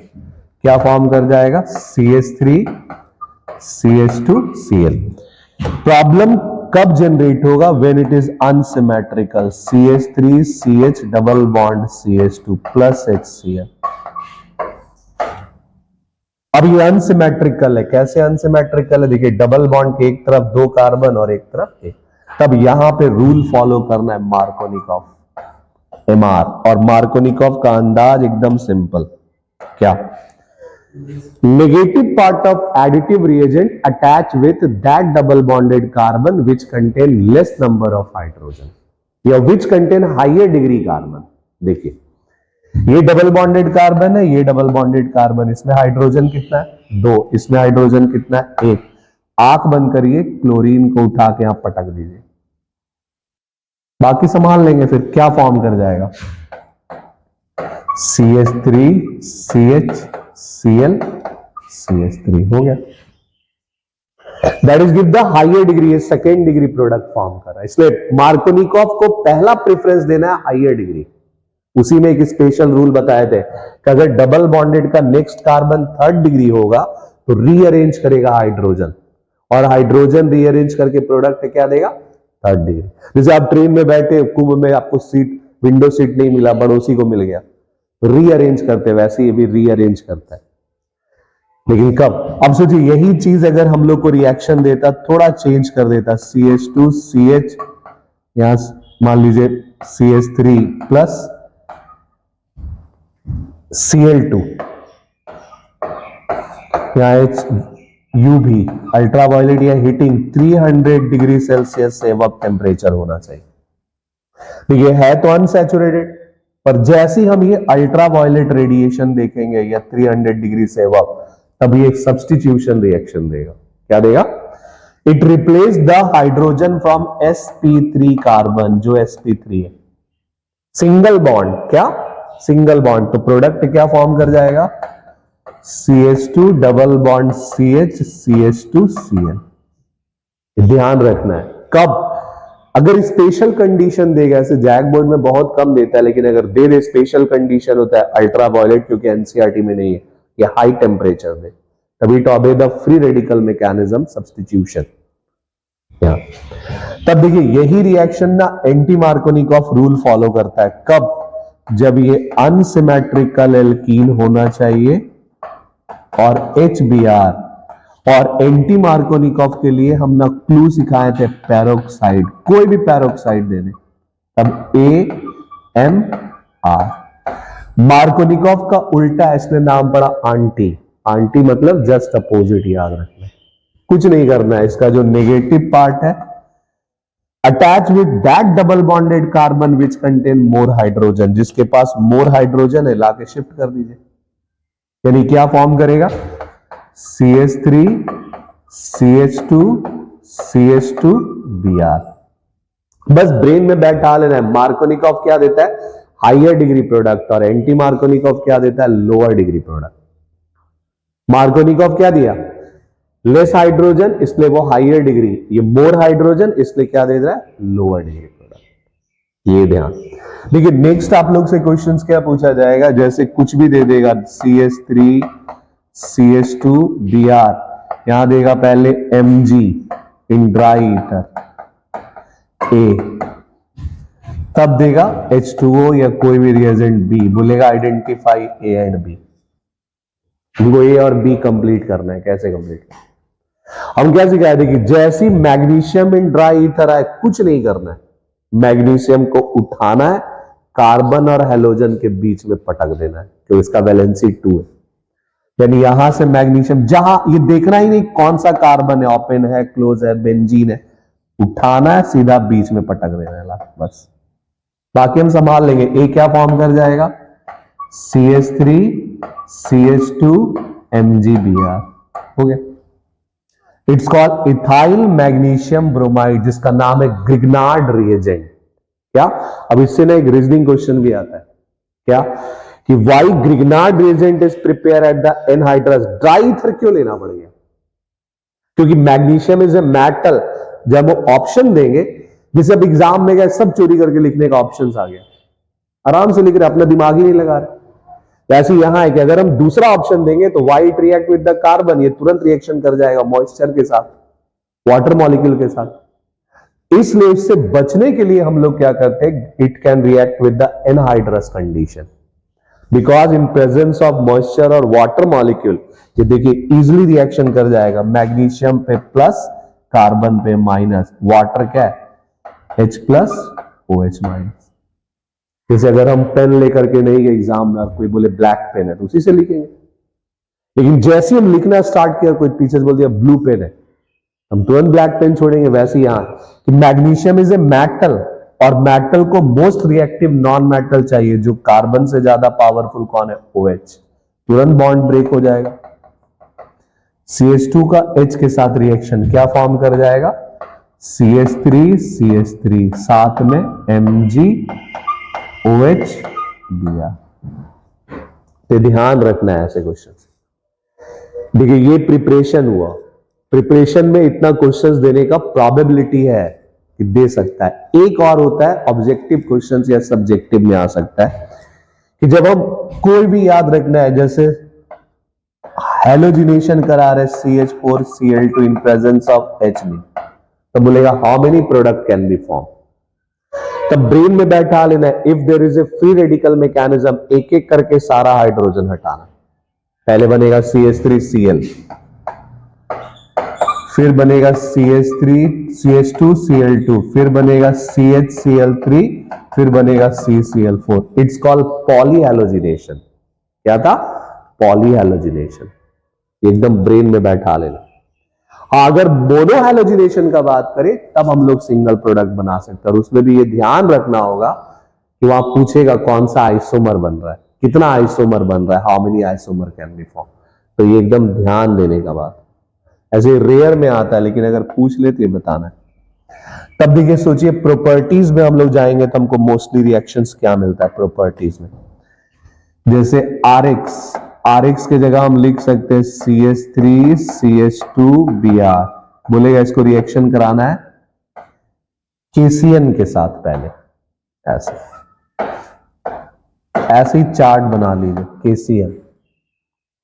क्या फॉर्म कर जाएगा? CH3 CH2 Cl। प्रॉब्लम कब जनरेट होगा? When it is unsymmetrical, CH3 CH double bond CH2 plus HCl। अब ये अनसिमेट्रिकल है, कैसे अनसिमेट्रिकल है? देखिए डबल बॉन्ड के एक तरफ 2 कार्बन और एक तरफ एक, तब यहां पे रूल फॉलो करना है मार्कोनिकॉफ, MR। और मार्कोनिकॉफ का अंदाज एकदम सिंपल, क्या? Negative part of additive reagent attach with that double bonded carbon which contain less number of hydrogen या which contain higher degree carbon. देखिए ये डबल बॉन्डेड कार्बन है, ये डबल बॉन्डेड कार्बन, इसमें हाइड्रोजन कितना है? 2, इसमें हाइड्रोजन कितना है? 1। आंख बंद करिए, क्लोरीन को उठा के यहां पटक दीजिए, बाकी संभाल लेंगे। फिर क्या फॉर्म कर जाएगा? CH3 CH Cl CH3 हो गया। That is give the higher degree, ये सेकेंड डिग्री प्रोडक्ट फॉर्म कर रहा है, इसलिए मार्कोनिकॉफ को पहला प्रेफरेंस देना है हाइयर डिग्री। उसी में एक स्पेशल रूल बताए थे कि अगर डबल बॉन्डेड का नेक्स्ट कार्बन थर्ड डिग्री होगा तो रीअरेंज करेगा हाइड्रोजन, और हाइड्रोजन रीअरेंज करके प्रोडक्ट क्या देगा? Third degree. जैसे आप ट्रेन में बैठे, कुंभ में आपको सीट, विंडो सीट नहीं मिला, पड़ोसी को मिल गया, रीअरेंज करते, वैसे ये भी रीअरेंज करता है। लेकिन कब? अब सोचिए यही चीज अगर हम लोग को रिएक्शन देता, थोड़ा चेंज कर देता, CH2 CH, यहां मान लीजिए CH3 प्लस Cl2, यहां U भी अल्ट्रावायलेट या हीटिंग 300 डिग्री सेल्सियस से अब टेम्परेचर होना चाहिए। देखिए है तो अनसैचुरेटेड, पर जैसे ही हम ये अल्ट्रावायलेट रेडिएशन देखेंगे या 300 डिग्री से अब, तब ये एक सब्स्टिट्यूशन रिएक्शन देगा। क्या देगा? It replace the hydrogen from sp3 carbon, जो sp3 है, सिंगल बॉन्ड, क्या? सिंगल बॉन्ड, तो प्रोडक्ट क्या फॉर्म कर जाएगा? CH2 double bond CH CH2 Cl। ध्यान रखना है कब? अगर स्पेशल कंडीशन देगा, ऐसे जैक बोर्ड में बहुत कम देता है, लेकिन अगर दे दे स्पेशल कंडीशन होता है अल्ट्रावायलेट, क्योंकि एनसीईआरटी में नहीं है, या हाई टेम्परेचर दे, तभी to obey the free radical mechanism substitution. तब देखिए यही रिएक्शन ना एंटी मार्कोनिकॉफ रूल फॉलो करता है। कब? जब ये अनसिमेट्रिकल एल्कीन होना चाहिए और HBr, और एंटी मार्कोनिकॉफ के लिए हम ना क्लू सिखाए थे पैरोक्साइड, कोई भी पैरोक्साइड दे दे, तब AMR। मार्कोनिकॉफ का उल्टा इसमें नाम पड़ा आंटी। आंटी मतलब जस्ट अपोजिट, याद रखना, कुछ नहीं करना है। इसका जो नेगेटिव पार्ट है, attach with that double bonded carbon which contain more hydrogen, जिसके पास मोर हाइड्रोजन है लाके शिफ्ट कर दीजिए, यानी क्या फॉर्म करेगा? CH3 CH2 CH2 Br। बस ब्रेन में बैठा लेना है, मार्कोनिकॉफ क्या देता है? हाइयर डिग्री प्रोडक्ट, और एंटी मार्कोनिकॉफ क्या देता है? Lower degree product. मार्कोनिकॉफ क्या दिया? लेस हाइड्रोजन, इसलिए वो हाइयर डिग्री, ये मोर हाइड्रोजन, इसलिए क्या दे रहा है? Lower degree product. ये ध्यान। देखिए नेक्स्ट आप लोग से क्वेश्चंस क्या पूछा जाएगा, जैसे कुछ भी दे देगा, CH3 CH2 Br, यहां देगा पहले Mg in dry ether A, तब देगा H2O या कोई भी रिएजेंट B, बोलेगा आइडेंटिफाई A एंड B। वो A और B कंप्लीट करना है। कैसे कंप्लीट करना? हम क्या सिखाए थे कि जैसी मैग्नीशियम इन ड्राई ईथर आए, कुछ नहीं करना है, मैग्नीशियम को उठाना है, कार्बन और हेलोजन के बीच में पटक देना है, क्योंकि इसका वैलेंसी 2 है। यानी यहां से मैग्नीशियम, जहां ये देखना ही नहीं कौन सा कार्बन है, ओपन है, क्लोज है, बेंजीन है, उठाना है, सीधा बीच में पटक देना है, बस। बाकी हम संभाल लेंगे। ए क्या फॉर्म कर जाएगा? CH3 CH2 MgBr, हो गया। It's called ethyl magnesium bromide, जिसका नाम है ग्रिग्नार्ड रिएजेंट। क्या? अब इससे ना एक रीजनिंग क्वेश्चन भी आता है, क्या कि why Grignard reagent is prepare at the anhydrous. Dry ether क्यों लेना पड़ गया? क्योंकि मैग्नीशियम इज ए मेटल। जब वो ऑप्शन देंगे, जैसे अब एग्जाम में गए सब चोरी करके लिखने का ऑप्शन आ गया, आराम से लिख रहे, अपना दिमाग ही नहीं लगा रहे। वैसे यहां है कि अगर हम दूसरा ऑप्शन देंगे तो white react with the carbon, ये तुरंत रिएक्शन कर जाएगा मॉइस्चर के साथ, वाटर मॉलिक्यूल के साथ। इसलिए इससे बचने के लिए हम लोग क्या करते हैं, it can react with the anhydrous condition, because in presence of moisture और वाटर मॉलिक्यूल ये देखिए इजिली रिएक्शन कर जाएगा। मैग्नीशियम पे प्लस, कार्बन पे माइनस, वाटर क्या है H प्लस OH माइनस। जैसे अगर हम पेन लेकर के नहीं गए एग्जाम में और कोई बोले ब्लैक पेन है तो उसी से लिखेंगे, लेकिन जैसे हम लिखना स्टार्ट किया कोई पीछे से बोल दिया ब्लू पेन है, हम तुरंत ब्लैक पेन छोड़ेंगे। वैसे यहां कि मैग्नीशियम इज ए मेटल, और मेटल को मोस्ट रिएक्टिव नॉन मेटल चाहिए, जो कार्बन से ज्यादा पावरफुल कौन है, OH। तुरंत बॉन्ड ब्रेक हो जाएगा। CH2 का H के साथ रिएक्शन क्या फॉर्म कर जाएगा, CH3 साथ में MgOH दिया। तो ध्यान रखना है ऐसे क्वेश्चन। देखिए ये प्रिपरेशन हुआ, प्रिपरेशन में इतना क्वेश्चंस देने का प्रोबेबिलिटी है कि दे सकता है। एक और होता है ऑब्जेक्टिव क्वेश्चंस या सब्जेक्टिव में आ सकता है कि जब हम कोई भी याद रखना है, जैसे हैलोजिनेशन करा रहे CH4Cl2 in presence of Hb, तो बोलेगा how many product can be form. तब ब्रेन में बैठा लेना है, if there is a free radical mechanism, एक एक करके सारा हाइड्रोजन हटाना। पहले बनेगा CH3Cl, फिर बनेगा CH2Cl2, फिर बनेगा CHCl3, फिर बनेगा CCl4। It's called polyhalogenation. क्या था, पॉलीहैलोजिनेशन। एकदम ब्रेन में बैठा लेना। हाँ, अगर मोनोहैलोजिनेशन का बात करें तब हम लोग सिंगल प्रोडक्ट बना सकते हैं, और उसमें भी ये ध्यान रखना होगा कि वहां पूछेगा कौन सा आइसोमर बन रहा है, कितना आइसोमर बन रहा है, how many isomer can be form. तो ये एकदम ध्यान देने का बात। ऐसे रेयर में आता है, लेकिन अगर पूछ ले तो ये बताना है। तब देखिए सोचिए प्रॉपर्टीज में हम लोग जाएंगे तो हमको मोस्टली रिएक्शंस क्या मिलता है प्रॉपर्टीज में। जैसे RX के जगह हम लिख सकते हैं CH3CH2Br। बोलेगा इसको रिएक्शन कराना है KCN के साथ पहले, ऐसे ही चार्ट बना लीजिए। KCN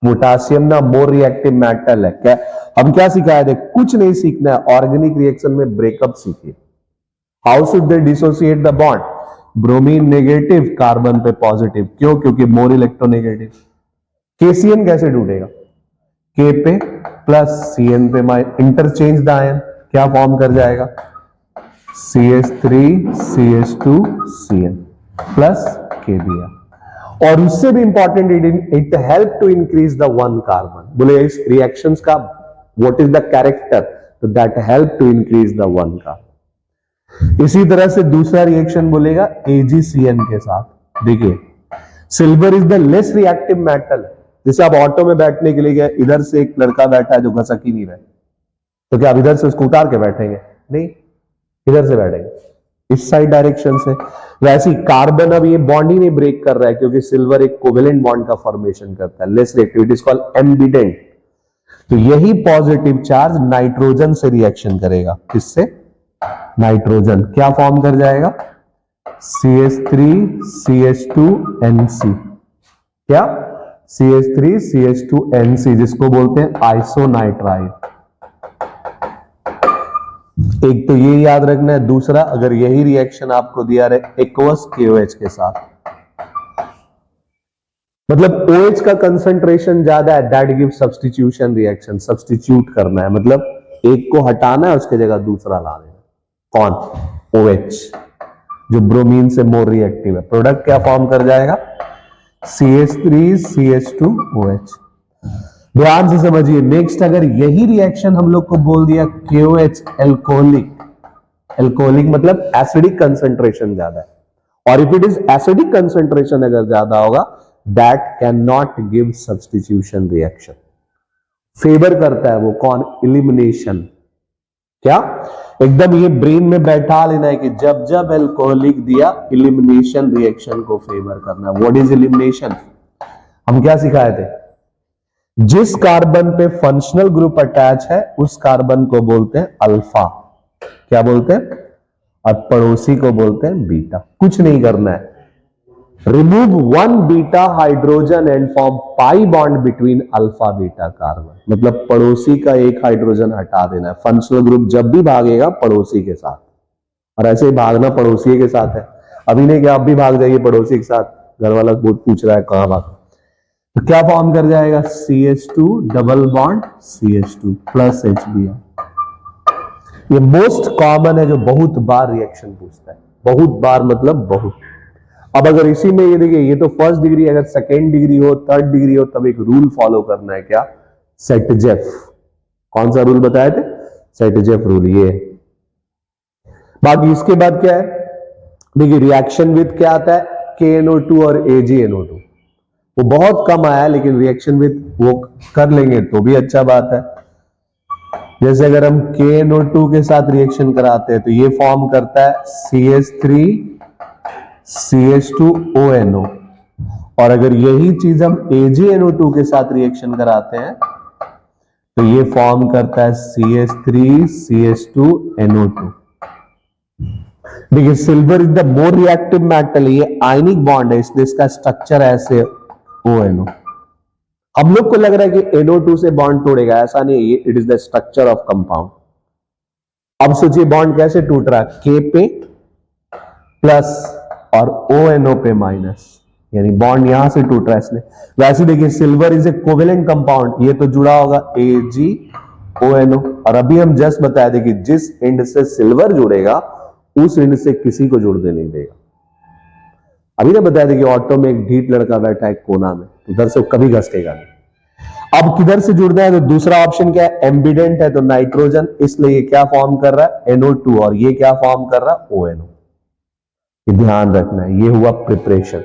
पोटासियम ना मोर रिएक्टिव मेटल है। क्या हम क्या सिखाए थे, कुछ नहीं सीखना है, ऑर्गेनिक रिएक्शन में ब्रेकअप सीखिए। How should they dissociate the bond, bromine negative, carbon पे पॉजिटिव। क्यों, क्योंकि मोर इलेक्ट्रोनेगेटिव। KCN कैसे टूटेगा, K पे प्लस CN पे इंटरचेंज द आयन, क्या फॉर्म कर जाएगा CH3CH2CN प्लस KBr। और उससे भी important, it help to increase the one carbon. बोले इस रिएक्शंस का व्हाट इज द कैरेक्टर, तो that help to increase the one carbon. इसी तरह से दूसरा रिएक्शन बोलेगा AgCN के साथ। देखिए silver is the less reactive metal. जैसे आप ऑटो में बैठने के लिए गए, इधर से एक लड़का बैठा है जो घसक ही नहीं रहा, तो क्या आप इधर से उसको उतार के बैठेंगे, नहीं, इधर से बैठेंगे, इस साइड डायरेक्शन से। वैसे कार्बन अब ये बॉन्ड ही नहीं ब्रेक कर रहा है, क्योंकि सिल्वर एक कोवेलेंट बॉन्ड का फॉर्मेशन करता है, less reactive, it is called ambient. तो यही पॉजिटिव चार्ज नाइट्रोजन से रिएक्शन करेगा। किससे, नाइट्रोजन, क्या फॉर्म कर जाएगा CH3CH2NC। क्या, CH3CH2NC, जिसको बोलते हैं आइसोनाइट्राइल। एक तो ये याद रखना है। दूसरा, अगर यही रिएक्शन आपको दिया रहे एक्वस KOH के साथ, मतलब OH का कंसंट्रेशन ज्यादा है, that give substitution reaction. Substitute करना है, मतलब एक को हटाना है, उसके जगह दूसरा लाना है। कौन, OH, जो ब्रोमीन से मोर रिएक्टिव है। प्रोडक्ट क्या फॉर्म कर जाएगा CH3CH2OH। ध्यान से समझिए। नेक्स्ट, अगर यही रिएक्शन हम लोग को बोल दिया KOH एल्कोहलिक, एल्कोहलिक मतलब एसिडिक कंसंट्रेशन ज्यादा है, और if it is acidic concentration अगर ज्यादा होगा, that can not give substitution reaction. Favour करता है वो कौन? एलिमिनेशन। क्या? एकदम ये ब्रेन में बैठा लेना है कि जब जब एल्कोहलिक दिया, एलिमिनेशन रिएक्शन को फेवर करना। What is elimination? हम क्या सिखाए थे? जिस कार्बन पे फंक्शनल ग्रुप अटैच है उस कार्बन को बोलते हैं अल्फा। क्या बोलते हैं? और पड़ोसी को बोलते हैं बीटा। कुछ नहीं करना है, remove one beta hydrogen and form pi bond between alpha beta carbon. मतलब पड़ोसी का एक हाइड्रोजन हटा देना है। फंक्शनल ग्रुप जब भी भागेगा पड़ोसी के साथ, और ऐसे ही भागना पड़ोसी के साथ है। अभी नहीं कि आप भी भाग जाइए पड़ोसी के साथ, घर वाला बहुत पूछ रहा है कहां भाग, तो क्या फॉर्म कर जाएगा? CH2 double bond CH2 plus HBr। ये मोस्ट कॉमन है जो बहुत बार रिएक्शन पूछता है। बहुत बार मतलब बहुत। अब अगर इसी में ये देखिए, ये तो फर्स्ट डिग्री, अगर सेकेंड डिग्री हो, थर्ड डिग्री हो, तब एक रूल फॉलो करना है। क्या? सेटजेफ। कौन सा रूल बताए थे? सेटजेफ रूल। ये बाकी इसके बाद क्या है? देखिए रिएक्शन विथ क्या आता है? KNO2 और AgNO2। वो बहुत कम आया है, लेकिन रिएक्शन विथ वो कर लेंगे तो भी अच्छा बात है। जैसे अगर हम KNO2 के साथ रिएक्शन कराते हैं तो ये फॉर्म करता है CH3 CH2ONO, और अगर यही चीज हम AgNO2 के साथ रिएक्शन कराते हैं तो ये फॉर्म करता है CH3 CH2NO2। देखिए silver is the more reactive metal, ये आयनिक बॉन्ड है इसलिए इसका स्ट्रक्चर ऐसे ONO। हम लोग को लग रहा है कि NO2 से बॉन्ड तोड़ेगा, ऐसा नहीं है, it is the structure of compound. अब सोचिए बॉन्ड कैसे टूट रहा है? K पे प्लस और ONO पे माइनस, यानी बॉन्ड यहां से टूट रहा है इसलिए। वैसे देखिए silver is a covalent compound, ये तो जुड़ा होगा AgONO, और अभी हम जस्ट बताया थे कि जिस एंड से सिल्वर जुड़ेगा उस एंड से किसी को जुड़ने नहीं देगा। अभी ना बताया था कि ऑटो में एक ढीठ लड़का बैठा है कोना में, उधर से कभी घसकेगा नहीं। अब किधर से जुड़ना है? तो दूसरा ऑप्शन क्या है? एम्बिडेंट है तो नाइट्रोजन, इसलिए ये क्या फॉर्म कर रहा है? NO2, और ये क्या फॉर्म कर रहा है? ONO। ध्यान रखना है, ये हुआ प्रिपरेशन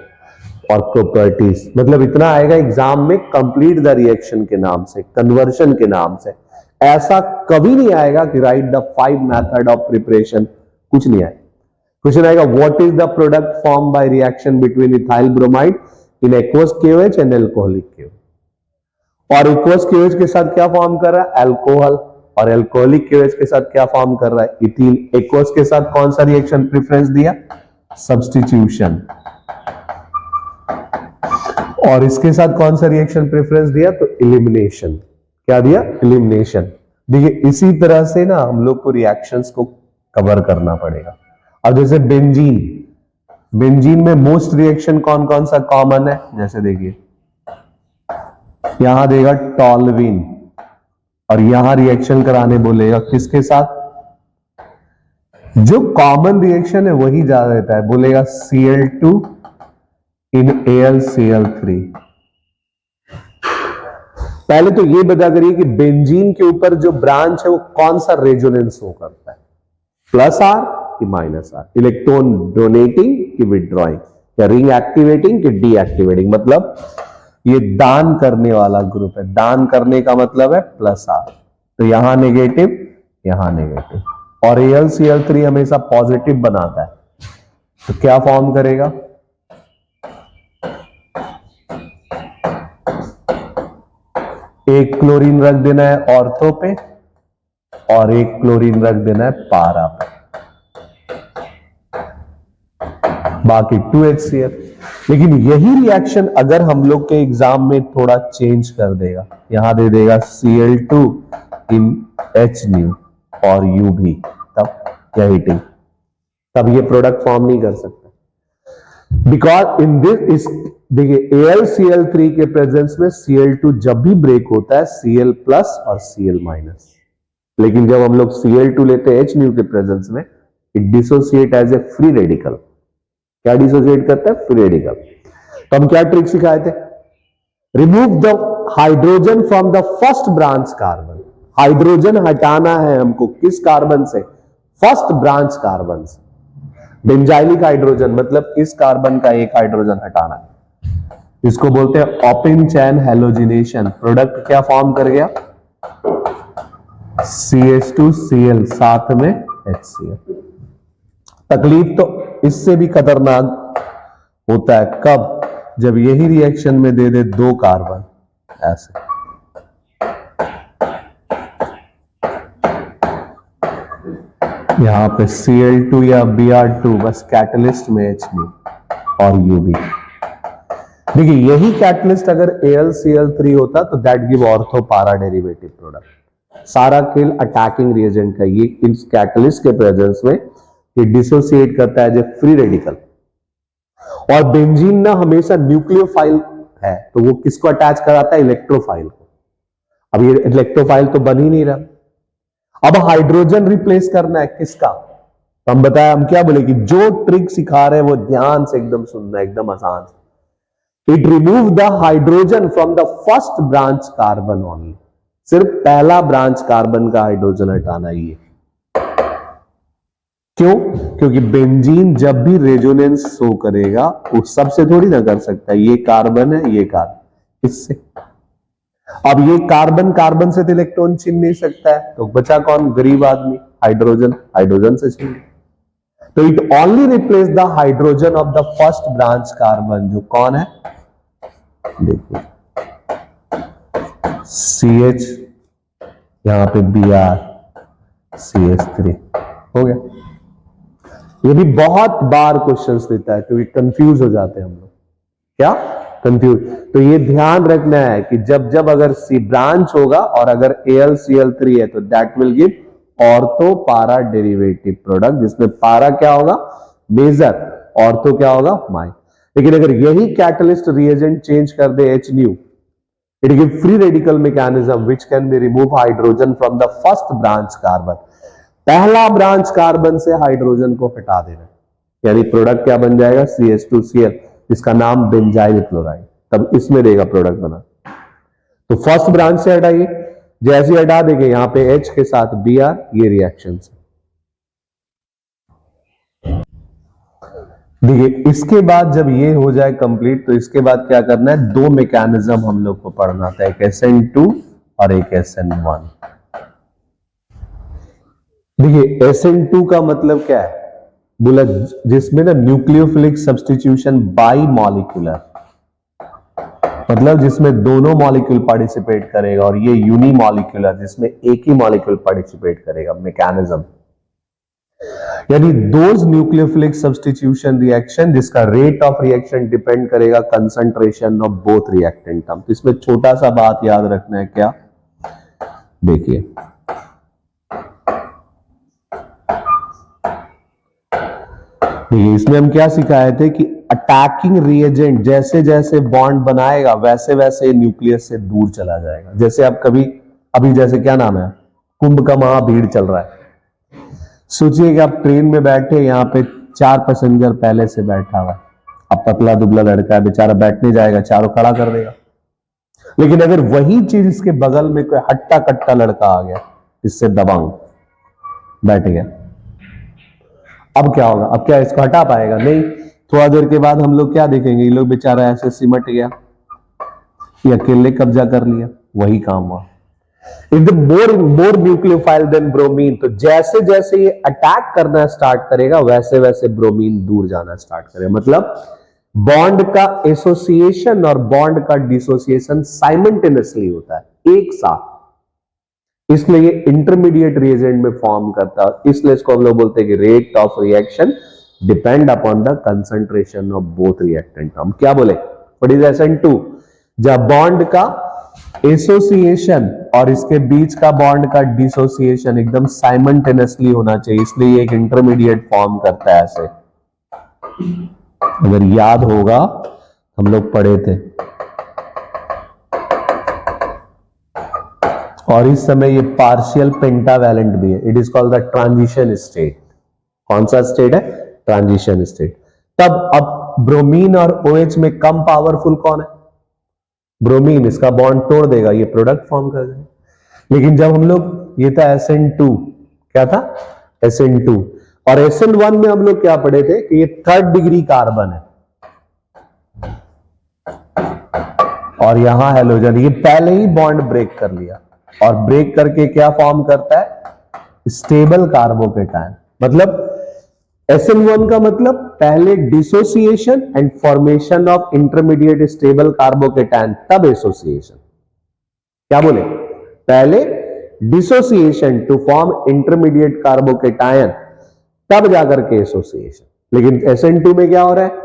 और प्रॉपर्टीज। मतलब इतना आएगा एग्जाम में, कंप्लीट द रिएक्शन के नाम से, कन्वर्शन के नाम से। ऐसा कभी नहीं आएगा कि right the 5 method of preparation, कुछ नहीं आएगा। क्वेश्चन आएगा what is the product form by reaction between ethyl bromide in aqueous KOH and alcoholic KOH। और एक्वस KOH के साथ क्या फॉर्म कर रहा है? अल्कोहल। और एल्कोहलिक KOH के साथ क्या फॉर्म कर रहा है? इथीन। एक्वस के साथ कौन सा रिएक्शन प्रेफरेंस दिया? सब्स्टिट्यूशन। और इसके साथ कौन सा रिएक्शन प्रेफरेंस दिया? तो एलिमिनेशन। क्या दिया? एलिमिनेशन। देखिए इसी तरह से ना हम लोग को रिएक्शंस को कवर करना पड़ेगा। अब जैसे बेंजीन, बेंजीन में मोस्ट रिएक्शन कौन कौन सा कॉमन है? जैसे देखिए यहां देगा टॉलविन, और यहां रिएक्शन कराने बोलेगा किसके साथ? जो कॉमन रिएक्शन है वही ज्यादा देता है, बोलेगा Cl2 इन AlCl3। पहले तो ये बता करिए कि बेंजीन के ऊपर जो ब्रांच है वो कौन सा रेजोनेंस हो करता है? प्लस R कि माइनस R? इलेक्ट्रॉन डोनेटिंग कि विड्रॉइंग? या रिंग एक्टिवेटिंग कि डीएक्टिवेटिंग? मतलब ये दान करने वाला ग्रुप है। दान करने का मतलब है प्लस R, तो यहां नेगेटिव यहां नेगेटिव। और AlCl3 हमेशा पॉजिटिव बनाता है, तो क्या फॉर्म करेगा? एक क्लोरीन रख देना है ऑर्थो पे और एक क्लोरीन रख देना है पारा पे, बाकी 2HCl। लेकिन यही रिएक्शन अगर हम लोग के एग्जाम में थोड़ा चेंज कर देगा, यहां दे देगा Cl2 इन HNu और U भी, तब क्या हीटिंग? तब ये प्रोडक्ट फॉर्म नहीं कर सकता। बिकॉज इन दिस, देखिए AlCl3 के प्रेजेंस में Cl2 जब भी ब्रेक होता है Cl प्लस और Cl माइनस, लेकिन जब हम लोग Cl2 लेते हैं HNu के प्रेजेंस में, it dissociate as a free radical. क्या डिसोसिएट करता है? Free radical. तो हम क्या ट्रिक सिखाए थे? Remove the hydrogen from the first branch carbon. Hydrogen हटाना है हमको किस कार्बन से? फर्स्ट ब्रांच कार्बन से। बेंजाइलिक हाइड्रोजन मतलब इस कार्बन का एक हाइड्रोजन हटाना है, इसको बोलते हैं ओपन चैन हैलोजिनेशन। प्रोडक्ट क्या फॉर्म कर गया? CH2Cl साथ में HCl। तकलीफ तो इससे भी खतरनाक होता है कब, जब यही रिएक्शन में दे दे 2 कार्बन ऐसे। यहां पे Cl2 या Br2 बस कैटलिस्ट में H नहीं और ये भी। देखिए यही कैटलिस्ट अगर AlCl3 होता तो दैट गिव ऑर्थो पारा डेरिवेटिव प्रोडक्ट। सारा खेल अटैकिंग रिएजेंट का, ये इस कैटलिस्ट के प्रेजेंस में ये डिसोसिएट करता है एज ए फ्री रेडिकल। और बेंजीन ना हमेशा न्यूक्लियोफाइल है, तो वो किसको अटैच कराता है? इलेक्ट्रोफाइल को। अब ये इलेक्ट्रोफाइल तो बन ही नहीं रहा, अब हाइड्रोजन रिप्लेस करना है किसका? तो हम बताया, हम क्या बोले कि जो ट्रिक सिखा रहे हैं वो ध्यान से एकदम सुनना, एकदम आसान। It remove the hydrogen from the first branch carbon only. सिर्फ पहला ब्रांच कार्बन का हाइड्रोजन हटाना ही है। क्यों? क्योंकि बेंजीन जब भी रेजोनेंस शो करेगा वो सबसे थोड़ी ना कर सकता है, ये कार्बन है ये कार्बन, इससे। अब ये कार्बन कार्बन से तो इलेक्ट्रॉन छीन नहीं सकता है, तो बचा कौन? गरीब आदमी, हाइड्रोजन। हाइड्रोजन से छीन, तो it only replace the hydrogen of the first branch carbon, जो कौन है? देखिए CH, यहां पे Br, CH3 हो गया। ये भी बहुत बार क्वेश्चंस देता है क्योंकि कंफ्यूज हो जाते हैं हम लोग। क्या? कंफ्यूज। तो ये ध्यान रखना है कि जब जब अगर सी ब्रांच होगा और अगर AlCl3 है तो दैट विल गिव ऑर्थो पारा डेरिवेटिव प्रोडक्ट, जिसमें पारा क्या होगा? मेजर, ऑर्थो क्या होगा? माइनर। लेकिन अगर यही कैटलिस्ट रिएजेंट चेंज कर दे HNu, it give free radical mechanism which can be remove hydrogen from the first branch carbon. पहला ब्रांच कार्बन से हाइड्रोजन को हटा देना, यानी प्रोडक्ट क्या बन जाएगा? CH2Cl, इसका नाम बेंजाइल क्लोराइड। तब इसमें देगा प्रोडक्ट बना। तो फर्स्ट ब्रांच से हटाइए, जैसे हटा देंगे यहां पे H के साथ Br, ये रिएक्शन से। देखिए इसके बाद जब ये हो जाए कंप्लीट, तो इसके बाद क्या करना है? 2 मैकेनिज्म हम लोग को पढ़ना था, एक SN2 और एक SN1। देखिए SN2 का मतलब क्या है? बोला जिसमें ना न्यूक्लियोफिलिक सब्स्टिट्यूशन बाई मॉलिक्यूलर, मतलब जिसमें दोनों मॉलिक्यूल पार्टिसिपेट करेगा, और ये यूनिमॉलिक्यूलर जिसमें एक ही मॉलिक्यूल पार्टिसिपेट करेगा, मैकेनिज्म। यानी दोज न्यूक्लियोफिलिक सब्स्टिट्यूशन रिएक्शन जिसका रेट ऑफ रिएक्शन डिपेंड करेगा concentration of both reactant term. तो इसमें छोटा सा बात याद रखना है, क्या? देखिए इसमें हम क्या सिखाए थे कि अटैकिंग रिएजेंट जैसे जैसे बॉन्ड बनाएगा वैसे वैसे न्यूक्लियस से दूर चला जाएगा। जैसे आप कभी अभी जैसे क्या नाम है, कुंभ का महा भीड़ चल रहा है, सोचिए कि आप ट्रेन में बैठे, यहाँ पे 4 पैसेंजर पहले से बैठा हुआ है, अब पतला दुबला लड़का है बेचारा, बैठने जाएगा चारों खड़ा कर देगा। लेकिन अगर वही चीज इसके बगल में कोई हट्टा कट्टा लड़का आ गया, इससे दबांग बैठ गया, अब क्या होगा? अब क्या इसको हटा पाएगा? नहीं। थोड़ा देर के बाद हम लोग क्या देखेंगे? ये लोग बेचारा ऐसे सिमट गया, ये अकेले कब्जा कर लिया, वही काम हुआ। If the more nucleophile then bromine, तो जैसे जैसे ये अटैक करना स्टार्ट करेगा वैसे वैसे ब्रोमीन दूर जाना स्टार्ट करेगा। मतलब बॉन्ड का एसोसिएशन और बॉन्ड का डिसोसिएशन साइमल्टेनियसली होता है, एक साथ, इसलिए ये इंटरमीडिएट रिएजेंट में फॉर्म करता है। इसलिए इसको हम लोग बोलते हैं कि rate of reaction depend upon the concentration of both reactant. हम क्या बोले? What is SN2? जब बॉन्ड का एसोसिएशन और इसके बीच का बॉन्ड का डिसोसिएशन एकदम साइमल्टेनियसली होना चाहिए, इसलिए एक इंटरमीडिएट फॉर्म करता है ऐसे। अगर याद होगा हम लोग पढ़े थे, और इस समय ये पार्शियल पेंटावैलेंट भी है। It is called the transition state. कौन सा स्टेट है? Transition state. तब अब ब्रोमीन और OH में कम पावरफुल कौन है? ब्रोमीन। इसका बॉन्ड तोड़ देगा, ये प्रोडक्ट फॉर्म कर देगा। लेकिन जब हम लोग, ये था SN2, क्या था? SN2। और SN1 में हम लोग क्या पढ़े थे कि ये 3rd डिग्री कार्बन है और यहां हैलोजन, ये पहले ही बॉन्ड ब्रेक कर लिया। और ब्रेक करके क्या फॉर्म करता है? Stable carbocation. मतलब SN1 का मतलब पहले dissociation and formation of intermediate stable carbocation, तब एसोसिएशन। क्या बोले? पहले dissociation to form intermediate carbocation, तब जाकर के एसोसिएशन। लेकिन SN2 में क्या हो रहा है?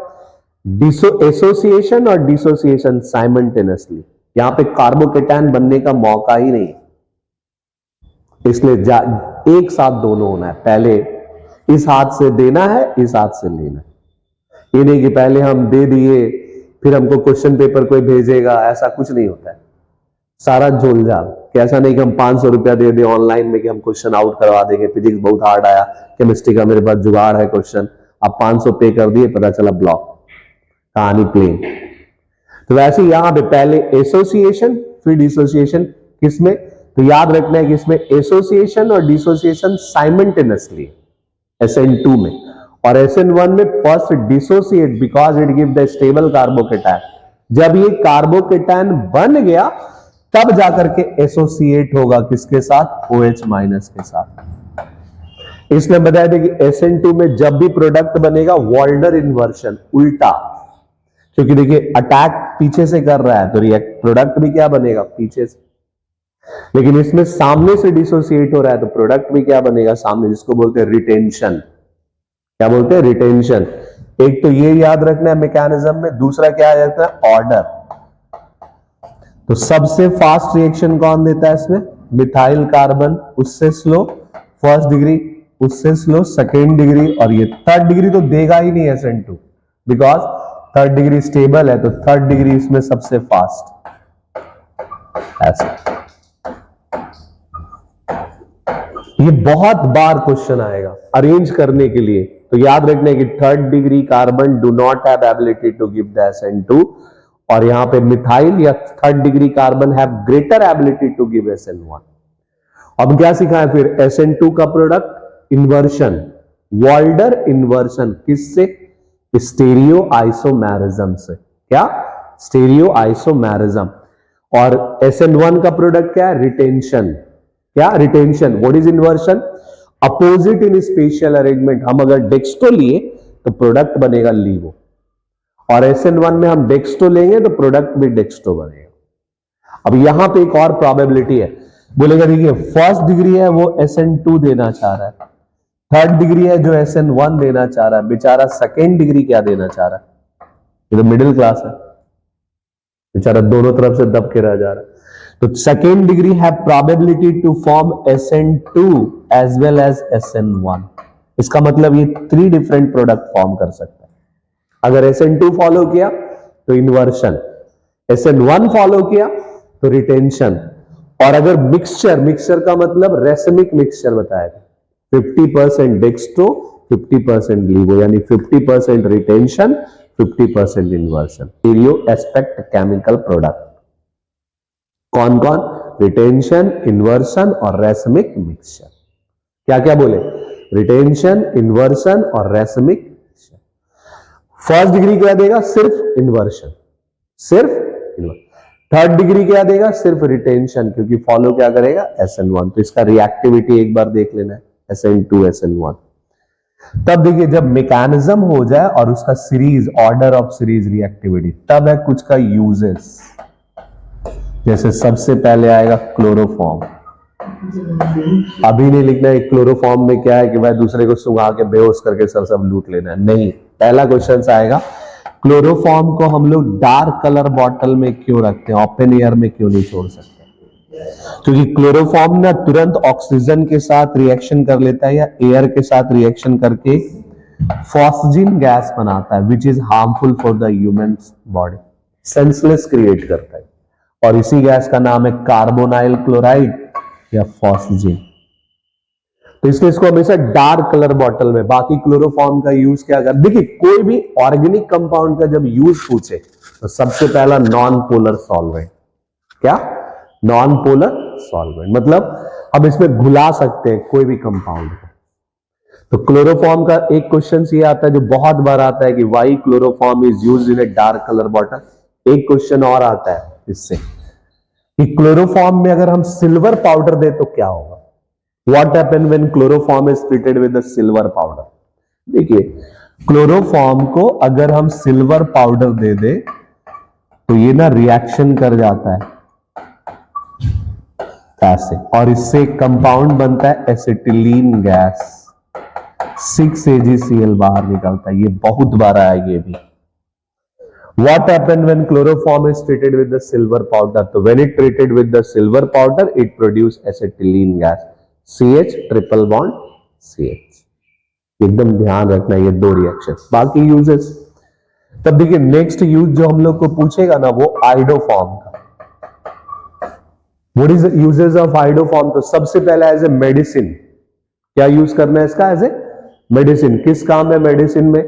एसोसिएशन और डिसोसिएशन साइमल्टेनियसली। यहां पे कार्बोकेटायन बनने का मौका ही नहीं, इसलिए एक साथ दोनों होना है। पहले इस हाथ से देना है, इस हाथ से लेना है। ये नहीं कि पहले हम दे दिए फिर हमको क्वेश्चन पेपर कोई भेजेगा, ऐसा कुछ नहीं होता है। सारा झोलझाल। कैसा नहीं कि हम 500 रुपया दे दे ऑनलाइन में कि हम क्वेश्चन आउट करवा देंगे, फिजिक्स बहुत हार्ड आया, केमिस्ट्री का मेरे पास जुगाड़ है क्वेश्चन, अब 500 पे कर दिए, पता चला ब्लॉक, कहानी प्लेन। तो वैसे यहां पे पहले एसोसिएशन फिर डिसोसिएशन। किसमें? तो याद रखना है कि इसमें एसोसिएशन और डिसोसिएशन साइमल्टेनियसली SN2 में, और SN1 में first dissociate because it give the stable carbocation. जब ये कार्बोकेटायन बन गया तब जाकर के एसोसिएट होगा किसके साथ? OH माइनस के साथ। इसलिए बताया था कि SN2 में जब भी प्रोडक्ट बनेगा वॉल्डर इन्वर्शन, उल्टा, क्योंकि देखिए अटैक पीछे से कर रहा है तो रिएक्ट प्रोडक्ट भी क्या बनेगा? पीछे से। लेकिन इसमें सामने से डिसोसिएट हो रहा है तो प्रोडक्ट भी क्या बनेगा? सामने, जिसको बोलते हैं रिटेंशन। क्या बोलते हैं? रिटेंशन। एक तो ये याद रखना है मैकेनिज्म में, दूसरा क्या याद रखना है? ऑर्डर। तो सबसे फास्ट रिएक्शन कौन देता है इसमें? मिथाइल कार्बन, उससे स्लो फर्स्ट डिग्री, उससे स्लो सेकेंड डिग्री, और ये थर्ड डिग्री तो देगा ही नहीं SN2 because third degree stable है, तो थर्ड डिग्री इसमें सबसे फास्ट। ऐसे ये बहुत बार क्वेश्चन आएगा अरेंज करने के लिए, तो याद रखने की third degree carbon do not have ability to give the SN2, और यहां पे मिथाइल या third degree carbon have greater ability to give SN1। अब क्या सीखा है फिर? SN2 का प्रोडक्ट इन्वर्शन, वॉल्डर इन्वर्शन, किससे? स्टीरियो आइसोमेरिज्म से। क्या? Stereo isomerism. और SN1 का प्रोडक्ट क्या है? रिटेंशन। क्या? Retention. What is inversion? Opposite in spatial arrangement. हम अगर डेक्स्टो लिए तो प्रोडक्ट बनेगा लीवो, और SN1 में हम डेक्स्टो लेंगे तो प्रोडक्ट भी डेक्स्टो बनेगा। अब यहां पे एक और प्रोबेबिलिटी है, बोलेगा देखिए फर्स्ट डिग्री है वो SN2 देना चाह रहा है, थर्ड डिग्री है जो SN1 देना चाह रहा है, बेचारा सेकेंड डिग्री क्या देना चाह रहा है? ये तो मिडिल क्लास है, बेचारा दोनों तरफ से दब के रह जा रहा है। तो सेकेंड डिग्री है probability to form SN2 as well as SN1। इसका मतलब ये 3 डिफरेंट प्रोडक्ट फॉर्म कर सकता है। अगर SN2 फॉलो किया तो इन्वर्शन, SN1 फॉलो किया तो रिटेंशन, और अगर मिक्सचर का मतलब रेसमिक मिक्सचर बताया था, 50% डेक्स्ट्रो 50% लीवो, यानी 50% retention 50% inversion. Stereo aspect chemical product कौन कौन? रिटेंशन, इन्वर्शन और रेसमिक मिक्सचर। क्या क्या बोले? रिटेंशन, इन्वर्शन और रेसमिक मिक्सचर। फर्स्ट डिग्री क्या देगा? सिर्फ इन्वर्शन, सिर्फ इन्वर्शन। थर्ड डिग्री क्या देगा? सिर्फ रिटेंशन, क्योंकि फॉलो क्या करेगा? SN1। तो इसका रिएक्टिविटी एक बार देख लेना है, SN2 SN1। तब देखिए जब मैकेनिज्म हो जाए और उसका series, order of series reactivity, तब है कुछ का यूजेस। जैसे सबसे पहले आएगा क्लोरोफॉर्म। अभी नहीं लिखना है क्लोरोफॉर्म में क्या है कि भाई दूसरे को सुंघा के बेहोश करके सब लूट लेना है, नहीं। पहला क्वेश्चन आएगा क्लोरोफॉर्म को हम लोग डार्क कलर बॉटल में क्यों रखते हैं, ओपन एयर में क्यों नहीं छोड़ सकते? क्योंकि क्लोरोफॉर्म ना तुरंत ऑक्सीजन के साथ रिएक्शन कर लेता है या एयर के साथ रिएक्शन करके फॉस्जिन गैस बनाता है, which is harmful for the human body, senseless create करता है, और इसी गैस का नाम है कार्बोनाइल क्लोराइड या फॉस्जिन। तो इसलिए इसको हमेशा डार्क कलर बॉटल में। बाकी क्लोरोफॉर्म का यूज क्या कर, देखिए कोई भी ऑर्गेनिक कंपाउंड का जब यूज पूछे तो सबसे पहला नॉन पोलर सॉल्वेंट। क्या? नॉन पोलर सॉल्वेंट, मतलब हम इसमें घुला सकते हैं कोई भी कंपाउंड को। तो क्लोरोफॉर्म का एक क्वेश्चन ये आता है जो बहुत बार आता है कि why chloroform is used in a dark colour bottle. एक क्वेश्चन और आता है इससे कि क्लोरोफॉर्म में अगर हम सिल्वर पाउडर दे तो क्या होगा। What happen when chloroform is treated with the silver powder. देखिए क्लोरोफॉर्म को अगर हम सिल्वर पाउडर दे दे तो ये ना रिएक्शन कर जाता है ऐसे, और इससे कंपाउंड बनता है एसिटिलीन गैस, 6AgCl बाहर निकलता है। ये बहुत बार आया ये भी। What happened when chloroform is treated with the silver powder? So when it treated with the silver powder, it produced acetylene gas, CH triple bond CH। एकदम ध्यान रखना ये दो रिएक्शन। बाकी यूजेस तब देखिए नेक्स्ट यूज जो हम लोग को पूछेगा ना वो आइडोफॉर्म का। What is the uses of iodoform? तो सबसे पहले एज ए मेडिसिन क्या यूज करना है इसका, एज ए मेडिसिन। किस काम है मेडिसिन में?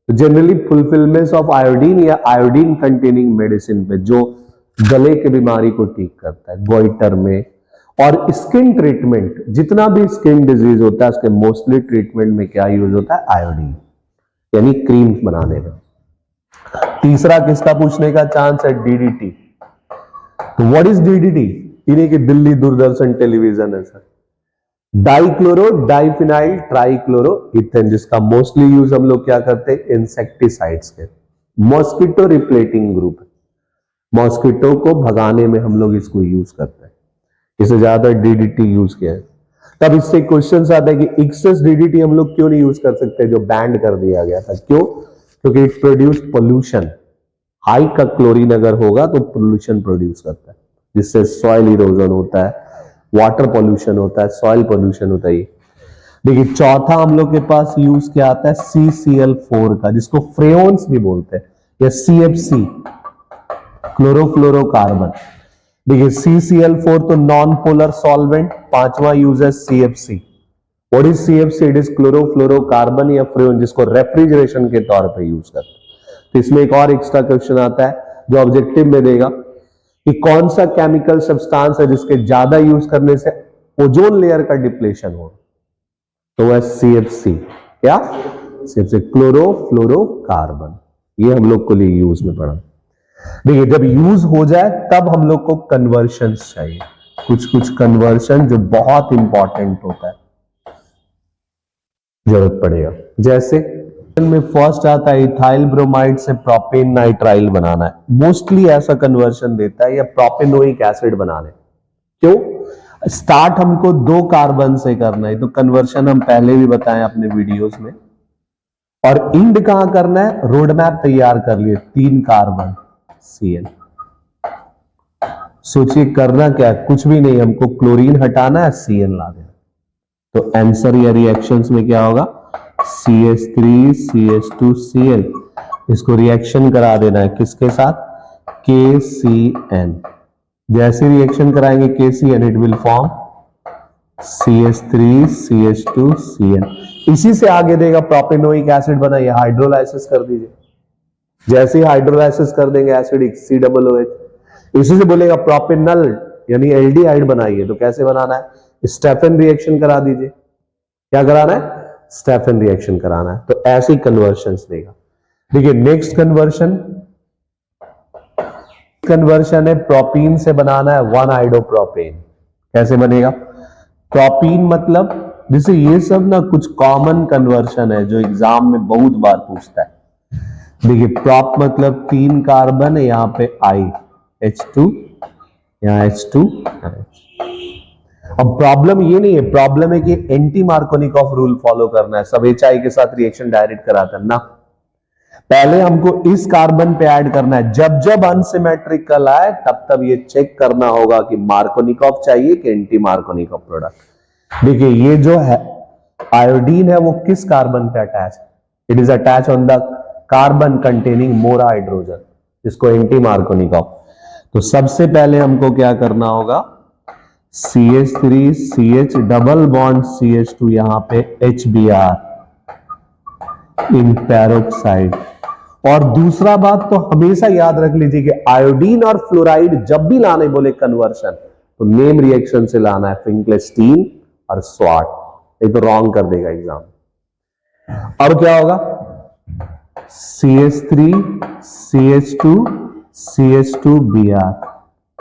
तो जनरली फुलफिलमेंट ऑफ आयोडीन या आयोडीन कंटेनिंग मेडिसिन पे, जो गले की बीमारी को ठीक करता है, गोइटर में। और स्किन ट्रीटमेंट, जितना भी स्किन डिजीज होता है उसके मोस्टली ट्रीटमेंट में क्या यूज होता है, आयोडीन, यानी क्रीम बनाने में। तीसरा किसका पूछने का चांस है, डीडीटी। तो व्हाट इज डीडीटी? इन्हीं की दिल्ली दूरदर्शन टेलीविजन है sir. Dichloro diphenyl trichloro ethane, जिसका मोस्टली यूज हम लोग क्या करते हैं, इंसेक्टिसाइड्स के। मॉस्किटो रिप्लेटिंग ग्रुप, मॉस्किटो को भगाने में हम लोग इसको यूज करते हैं, इसे ज्यादा डीडीटी यूज किया है। तब इससे क्वेश्चन आता है कि एक्सेस डीडीटी हम लोग क्यों नहीं यूज कर सकते, जो बैंड कर दिया गया था। क्यों? क्योंकि इट प्रोड्यूस पोल्यूशन। हाई का क्लोरीन अगर होगा तो पोल्यूशन प्रोड्यूस करता है, जिससे सॉइल इरोजन होता है, वाटर पोल्यूशन होता है, सॉइल पोल्यूशन होता है। देखिए चौथा हम लोग के पास यूज क्या आता है, CCl4 का, जिसको फ्रेओन्स भी बोलते हैं, या CFC क्लोरोफ्लोरोकार्बन। देखिए CCl4 तो नॉन पोलर सॉल्वेंट। पांचवा यूज है CFC। What is CFC? It is chlorofluorocarbon या फ्रेओन, जिसको रेफ्रिजरेशन के तौर पे यूज करते हैं। तो इसमें एक और एक्स्ट्रा क्वेश्चन आता है जो ऑब्जेक्टिव में देगा कि कौन सा केमिकल सब्सटेंस है जिसके ज्यादा यूज करने से ओजोन लेयर का डिप्लेशन हो, तो वह CFC। क्या? CFC chlorofluorocarbon. ये हम लोग को लिए यूज में पड़ा। देखिए जब यूज हो जाए तब हम लोग को कन्वर्शन चाहिए, कुछ कुछ कन्वर्शन जो बहुत इंपॉर्टेंट होता है, जरूरत पड़ेगा। जैसे में फर्स्ट आता है इथाइल ब्रोमाइड से प्रोपेन नाइट्राइल बनाना है, मोस्टली ऐसा कन्वर्शन देता है, या प्रोपेनोइक एसिड बनाने। क्यों? स्टार्ट हमको 2 कार्बन से करना है, तो कन्वर्शन हम पहले भी बताएं अपने वीडियोस में। और इंड कहां करना है, रोड मैप तैयार कर लिए, 3 कार्बन Cl। सोचिए करना क्या है, कुछ भी नहीं, हमको क्लोरीन हटाना है, Cl ला देना। तो आंसर या रिएक्शंस में क्या होगा, CH3 CH2 Cl। इसको रिएक्शन करा देना है किसके साथ, KCN। जैसे रिएक्शन कराएंगे KCN, it will form CH3 CH2 Cl। इसी से आगे देगा प्रोपेनोइक एसिड बनाइए, हाइड्रोलाइसिस कर दीजिए। जैसे ही हाइड्रोलाइसिस कर देंगे एसिडिक COOH। इसी से बोलेगा प्रोपेनल यानी एल्डिहाइड बनाइए, तो कैसे बनाना है, स्टेफन रिएक्शन करा दीजिए। क्या कराना है, स्टेफन रिएक्शन कराना है। तो ऐसे कन्वर्शंस देगा। देखिए नेक्स्ट कन्वर्शन है प्रोपीन से बनाना है 1-आइडोप्रोपेन। कैसे बनेगा, प्रोपीन मतलब, जैसे ये सब ना कुछ कॉमन कन्वर्शन है जो एग्जाम में बहुत बार पूछता है। देखिए प्रॉप मतलब 3 कार्बन है, यहां पे I H2, यहां H2। अब प्रॉब्लम ये नहीं है, प्रॉब्लम है कि एंटी मार्कोनिकॉफ रूल फॉलो करना है, सब HI के साथ रिएक्शन डायरेक्ट कराता है ना। पहले हमको इस कार्बन पे ऐड करना है, जब जब अनसिमेट्रिकल आए तब तब ये चेक करना होगा कि मार्कोनिकॉफ चाहिए कि एंटी मार्कोनिकॉफ प्रोडक्ट। देखिए ये जो है आयोडीन है वो किस कार्बन पे अटैच है, it is attach on the carbon containing more hydrogen, इसको एंटी मार्कोनिकॉफ। तो सबसे पहले हमको क्या करना होगा, CH3 CH double bond CH2, यहां पे HBr इन पैरोक्साइड। और दूसरा बात तो हमेशा याद रख लीजिए कि आयोडीन और फ्लोराइड जब भी लाने बोले कन्वर्शन, तो नेम रिएक्शन से लाना है, फिंक्लेस्टीन और स्वाट, नहीं तो रॉन्ग कर देगा एग्जाम। अब क्या होगा, CH3 CH2 CH2Br,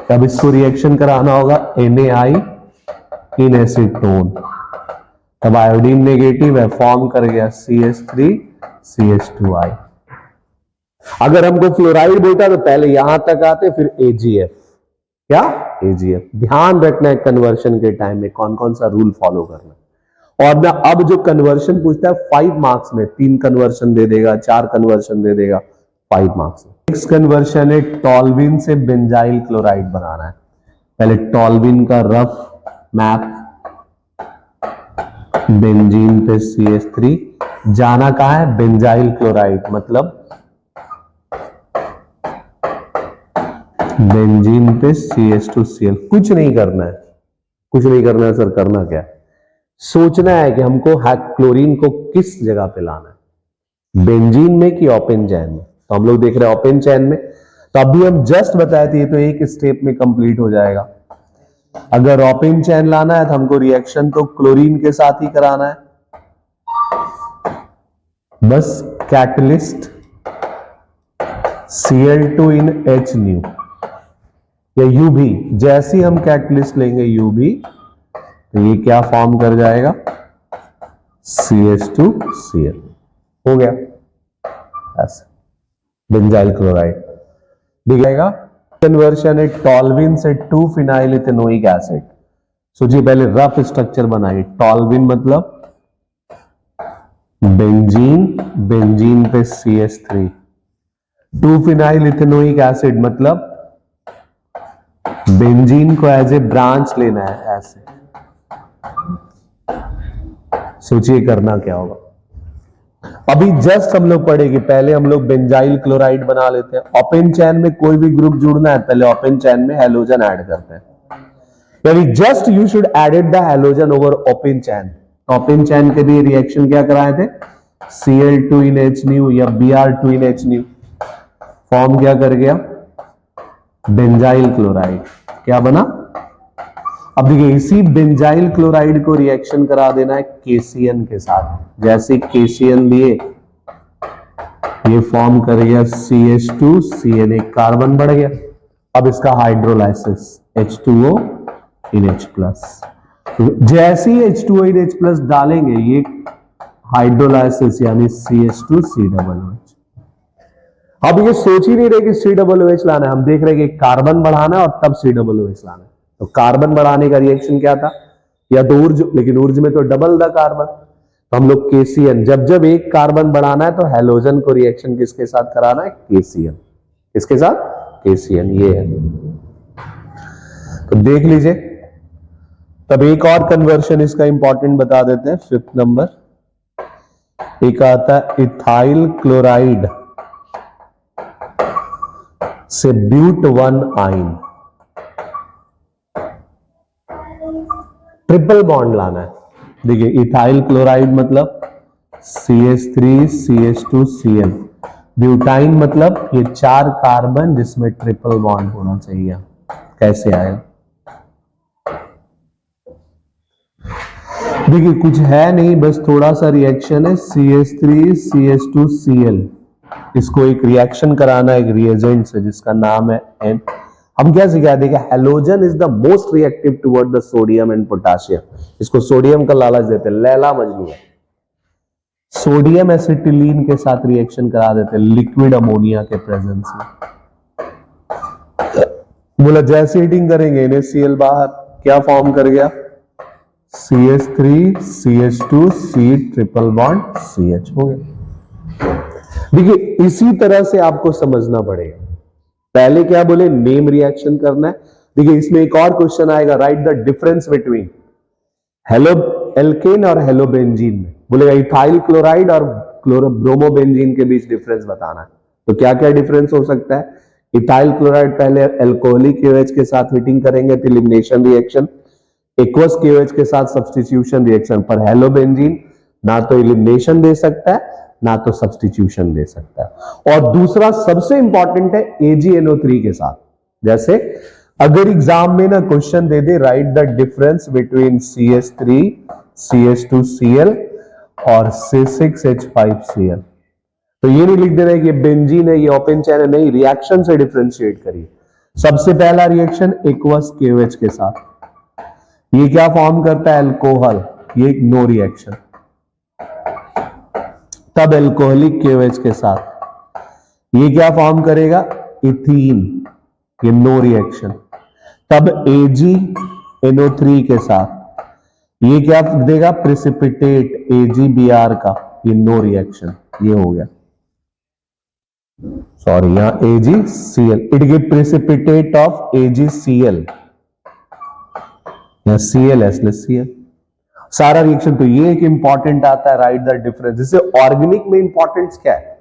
अब इसको रिएक्शन कराना होगा NaI इन एसीटोन, तब आयोडीन नेगेटिव है, फॉर्म कर गया CH3CH2I। अगर हमको फ्लोराइड बोलता तो पहले यहां तक आते, फिर AgF। क्या? AgF। ध्यान रखना है कन्वर्शन के टाइम में कौन कौन सा रूल फॉलो करना। और ना अब जो कन्वर्शन पूछता है 5 मार्क्स में, 3 कन्वर्शन दे देगा, 4 कन्वर्शन दे देगा, 5 मार्क्स में। नेक्स्ट कन्वर्शन है टॉल्विन से बेंजाइल क्लोराइड बनाना है। पहले टॉल्विन का रफ मैप, बेंजीन पे CH3, जाना कहां है? बेंजाइल क्लोराइड, मतलब बेंजीन पे CH2Cl। कुछ नहीं करना है, कुछ नहीं करना है सर, करना क्या है? सोचना है कि हमको क्लोरीन को किस जगह पे लाना है, बेंजीन में कि ओपन चैन में। तो हम लोग देख रहे हैं ओपन चैन में, तो अभी हम जस्ट बताए थे, ये तो एक स्टेप में कंप्लीट हो जाएगा। अगर ओपन चैन लाना है तो हमको रिएक्शन तो क्लोरीन के साथ ही कराना है, बस कैटलिस्ट Cl2 इन H न्यू या UV। जैसे ही हम कैटलिस्ट लेंगे UV, तो ये क्या फॉर्म कर जाएगा? CH2Cl हो गया, ऐसे बेंजाइल क्लोराइड दिख जाएगा। कन्वर्शन है टॉल्विन से 2-फिनाइल इथेनोइक एसिड। सोचिए, पहले रफ स्ट्रक्चर बनाइए। टॉल्विन मतलब बेंजीन, बेंजीन पे CH3, 2-फिनाइल इथेनोइक एसिड मतलब बेंजीन को एज ए ब्रांच लेना है, ऐसे। सोचिए करना क्या होगा। अभी जस्ट हम लोग पढ़े कि पहले हम लोग बेंजाइल क्लोराइड बना लेते हैं। ओपन चैन में कोई भी ग्रुप जुड़ना है, पहले ओपन चैन में हैलोजन ऐड करते हैं, यानी just you should added the halogen over open chain. Open chain के लिए रिएक्शन क्या कराए थे? Cl2 इन H न्यू या Br2 इन H न्यू, फॉर्म क्या कर गया? Benzyl chloride. क्या बना? अब देखिए, इसी बेंजाइल क्लोराइड को रिएक्शन करा देना है KCN के साथ। जैसे KCN लिए, ये फॉर्म कर गया CH2Cn, एक कार्बन बढ़ गया। अब इसका हाइड्रोलाइसिस H2O इन H प्लस। जैसे ही H2O इन H प्लस डालेंगे, ये हाइड्रोलाइसिस यानी CH2COOH। अब ये सोच ही नहीं रहे कि COOH लाना है, हम देख रहे हैं कि कार्बन बढ़ाना है और तब COOH लाना है। तो कार्बन बढ़ाने का रिएक्शन क्या था? या तो ऊर्ज, लेकिन ऊर्ज में तो डबल द कार्बन। तो हम लोग KCN, जब जब एक कार्बन बढ़ाना है तो हैलोजन को रिएक्शन किसके साथ कराना है? KCN। किसके साथ? KCN, ये है। तो देख लीजिए। तब एक और कन्वर्शन इसका इंपॉर्टेंट बता देते हैं, 5th नंबर। एक आता है इथाइल क्लोराइड से ब्यूट-1 आइन, ट्रिपल बॉन्ड लाना है। देखिए, इथाइल क्लोराइड मतलब CH3CH2Cl, ब्यूटाइन मतलब ये 4 कार्बन जिसमें ट्रिपल बॉन्ड होना चाहिए। कैसे आएगा? देखिए, कुछ है नहीं, बस थोड़ा सा रिएक्शन है CH3CH2Cl। इसको एक रिएक्शन कराना एक रिएजेंट से जिसका नाम है N। हम क्या सिखा देगा? Halogen is the most reactive toward the sodium and potassium. इसको सोडियम का लालच देते हैं, लैला मजनू है। सोडियम एसिटिलीन के साथ रिएक्शन करा देते हैं लिक्विड अमोनिया के प्रेजेंस में। बोला जैसे हीटिंग करेंगे NaCl बाहर, क्या फॉर्म कर गया? CH3CH2C ट्रिपल बॉन्ड CH हो गया। देखिए, इसी तरह से आपको समझना पड़ेगा। पहले क्या बोले? नेम रिएक्शन करना है। देखिए, इसमें एक और क्वेश्चन आएगा, right the difference between halo alkane और हेलो बेंजीन में। बोलेगा इथाइल क्लोराइड और ब्रोमोबेंजीन के बीच डिफरेंस बताना है। तो क्या क्या डिफरेंस हो सकता है? इथाइल क्लोराइड पहले एल्कोहलिक KOH के साथ हीटिंग करेंगे तो एलिमिनेशन रिएक्शन, एक्वस KOH के साथ सब्स्टिट्यूशन रिएक्शन। पर हेलो बेंजीन ना तो एलिमिनेशन दे सकता है ना तो सब्स्टिट्यूशन दे सकता है। और दूसरा सबसे इंपॉर्टेंट है AgNO3 के साथ। जैसे अगर एग्जाम में ना question they they, right the difference between CH3 CH2Cl और C6H5Cl, तो ये नहीं लिख देना है कि बेंजीन है, ये ओपन चैन है, नहीं, रिएक्शन से डिफरेंशिएट करिए। सबसे पहला रिएक्शन एक्वस KOH के साथ, ये क्या फॉर्म करता है? अल्कोहल, ये एक नो रिएक्शन। तब एल्कोहलिक KOH के साथ ये क्या फॉर्म करेगा? इथीन, ये नो रिएक्शन। तब AgNO3 के साथ ये क्या देगा? प्रेसिपिटेट AgBr का, ये नो रिएक्शन, ये हो गया। सॉरी, यहां AgCl, it give precipitate of AgCl, या ClH+Cl। सारा रिएक्शन। तो ये एक इंपॉर्टेंट आता है, राइट द डिफरेंस। जैसे ऑर्गेनिक में इंपॉर्टेंस क्या है?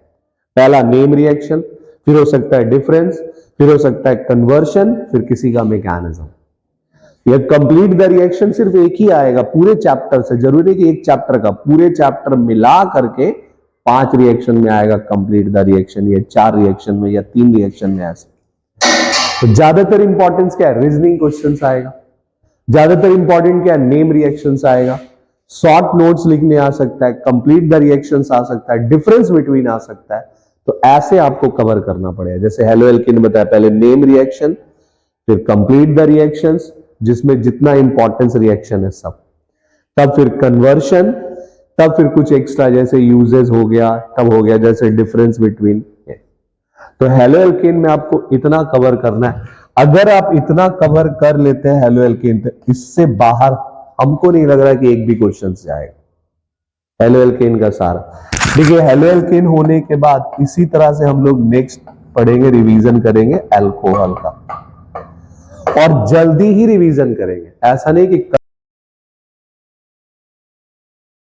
पहला नेम रिएक्शन, फिर हो सकता है डिफरेंस, फिर हो सकता है कन्वर्शन, फिर किसी का मैकेनिज्म। ये कंप्लीट द रिएक्शन सिर्फ एक ही आएगा पूरे चैप्टर से, जरूरी कि एक चैप्टर का, पूरे चैप्टर मिला करके 5 रिएक्शन में आएगा कंप्लीट द रिएक्शन, या 4 रिएक्शन में, या 3 रिएक्शन में ऐसे। तो ज्यादातर इंपॉर्टेंस क्या है? रीजनिंग क्वेश्चंस आएगा। ज्यादातर इंपॉर्टेंट क्या है? नेम रिएक्शंस आएगा। शॉर्ट नोट्स लिखने आ सकता है, कंप्लीट द रिएक्शंस आ सकता है, डिफरेंस बिटवीन आ सकता है। तो ऐसे आपको कवर करना पड़ेगा। जैसे हेलो एल्किन बताया, पहले नेम रिएक्शन, फिर कंप्लीट द रिएक्शंस जिसमें जितना इंपॉर्टेंस रिएक्शन है सब, तब फिर कन्वर्शन, तब फिर कुछ एक्स्ट्रा जैसे यूजेस हो गया, तब हो गया जैसे डिफरेंस बिटवीन। तो हेलो एल्केन में आपको इतना कवर करना है। अगर आप इतना कवर कर लेते हैं हेलो एल्केन, तो इससे बाहर हमको नहीं लग रहा कि एक भी क्वेश्चन जाएगा हेलो एल्केन का सारा। देखिए हेलो एल्केन होने के बाद इसी तरह से हम लोग नेक्स्ट पढ़ेंगे, रिवीजन करेंगे अल्कोहल का, और जल्दी ही रिवीजन करेंगे। ऐसा नहीं कि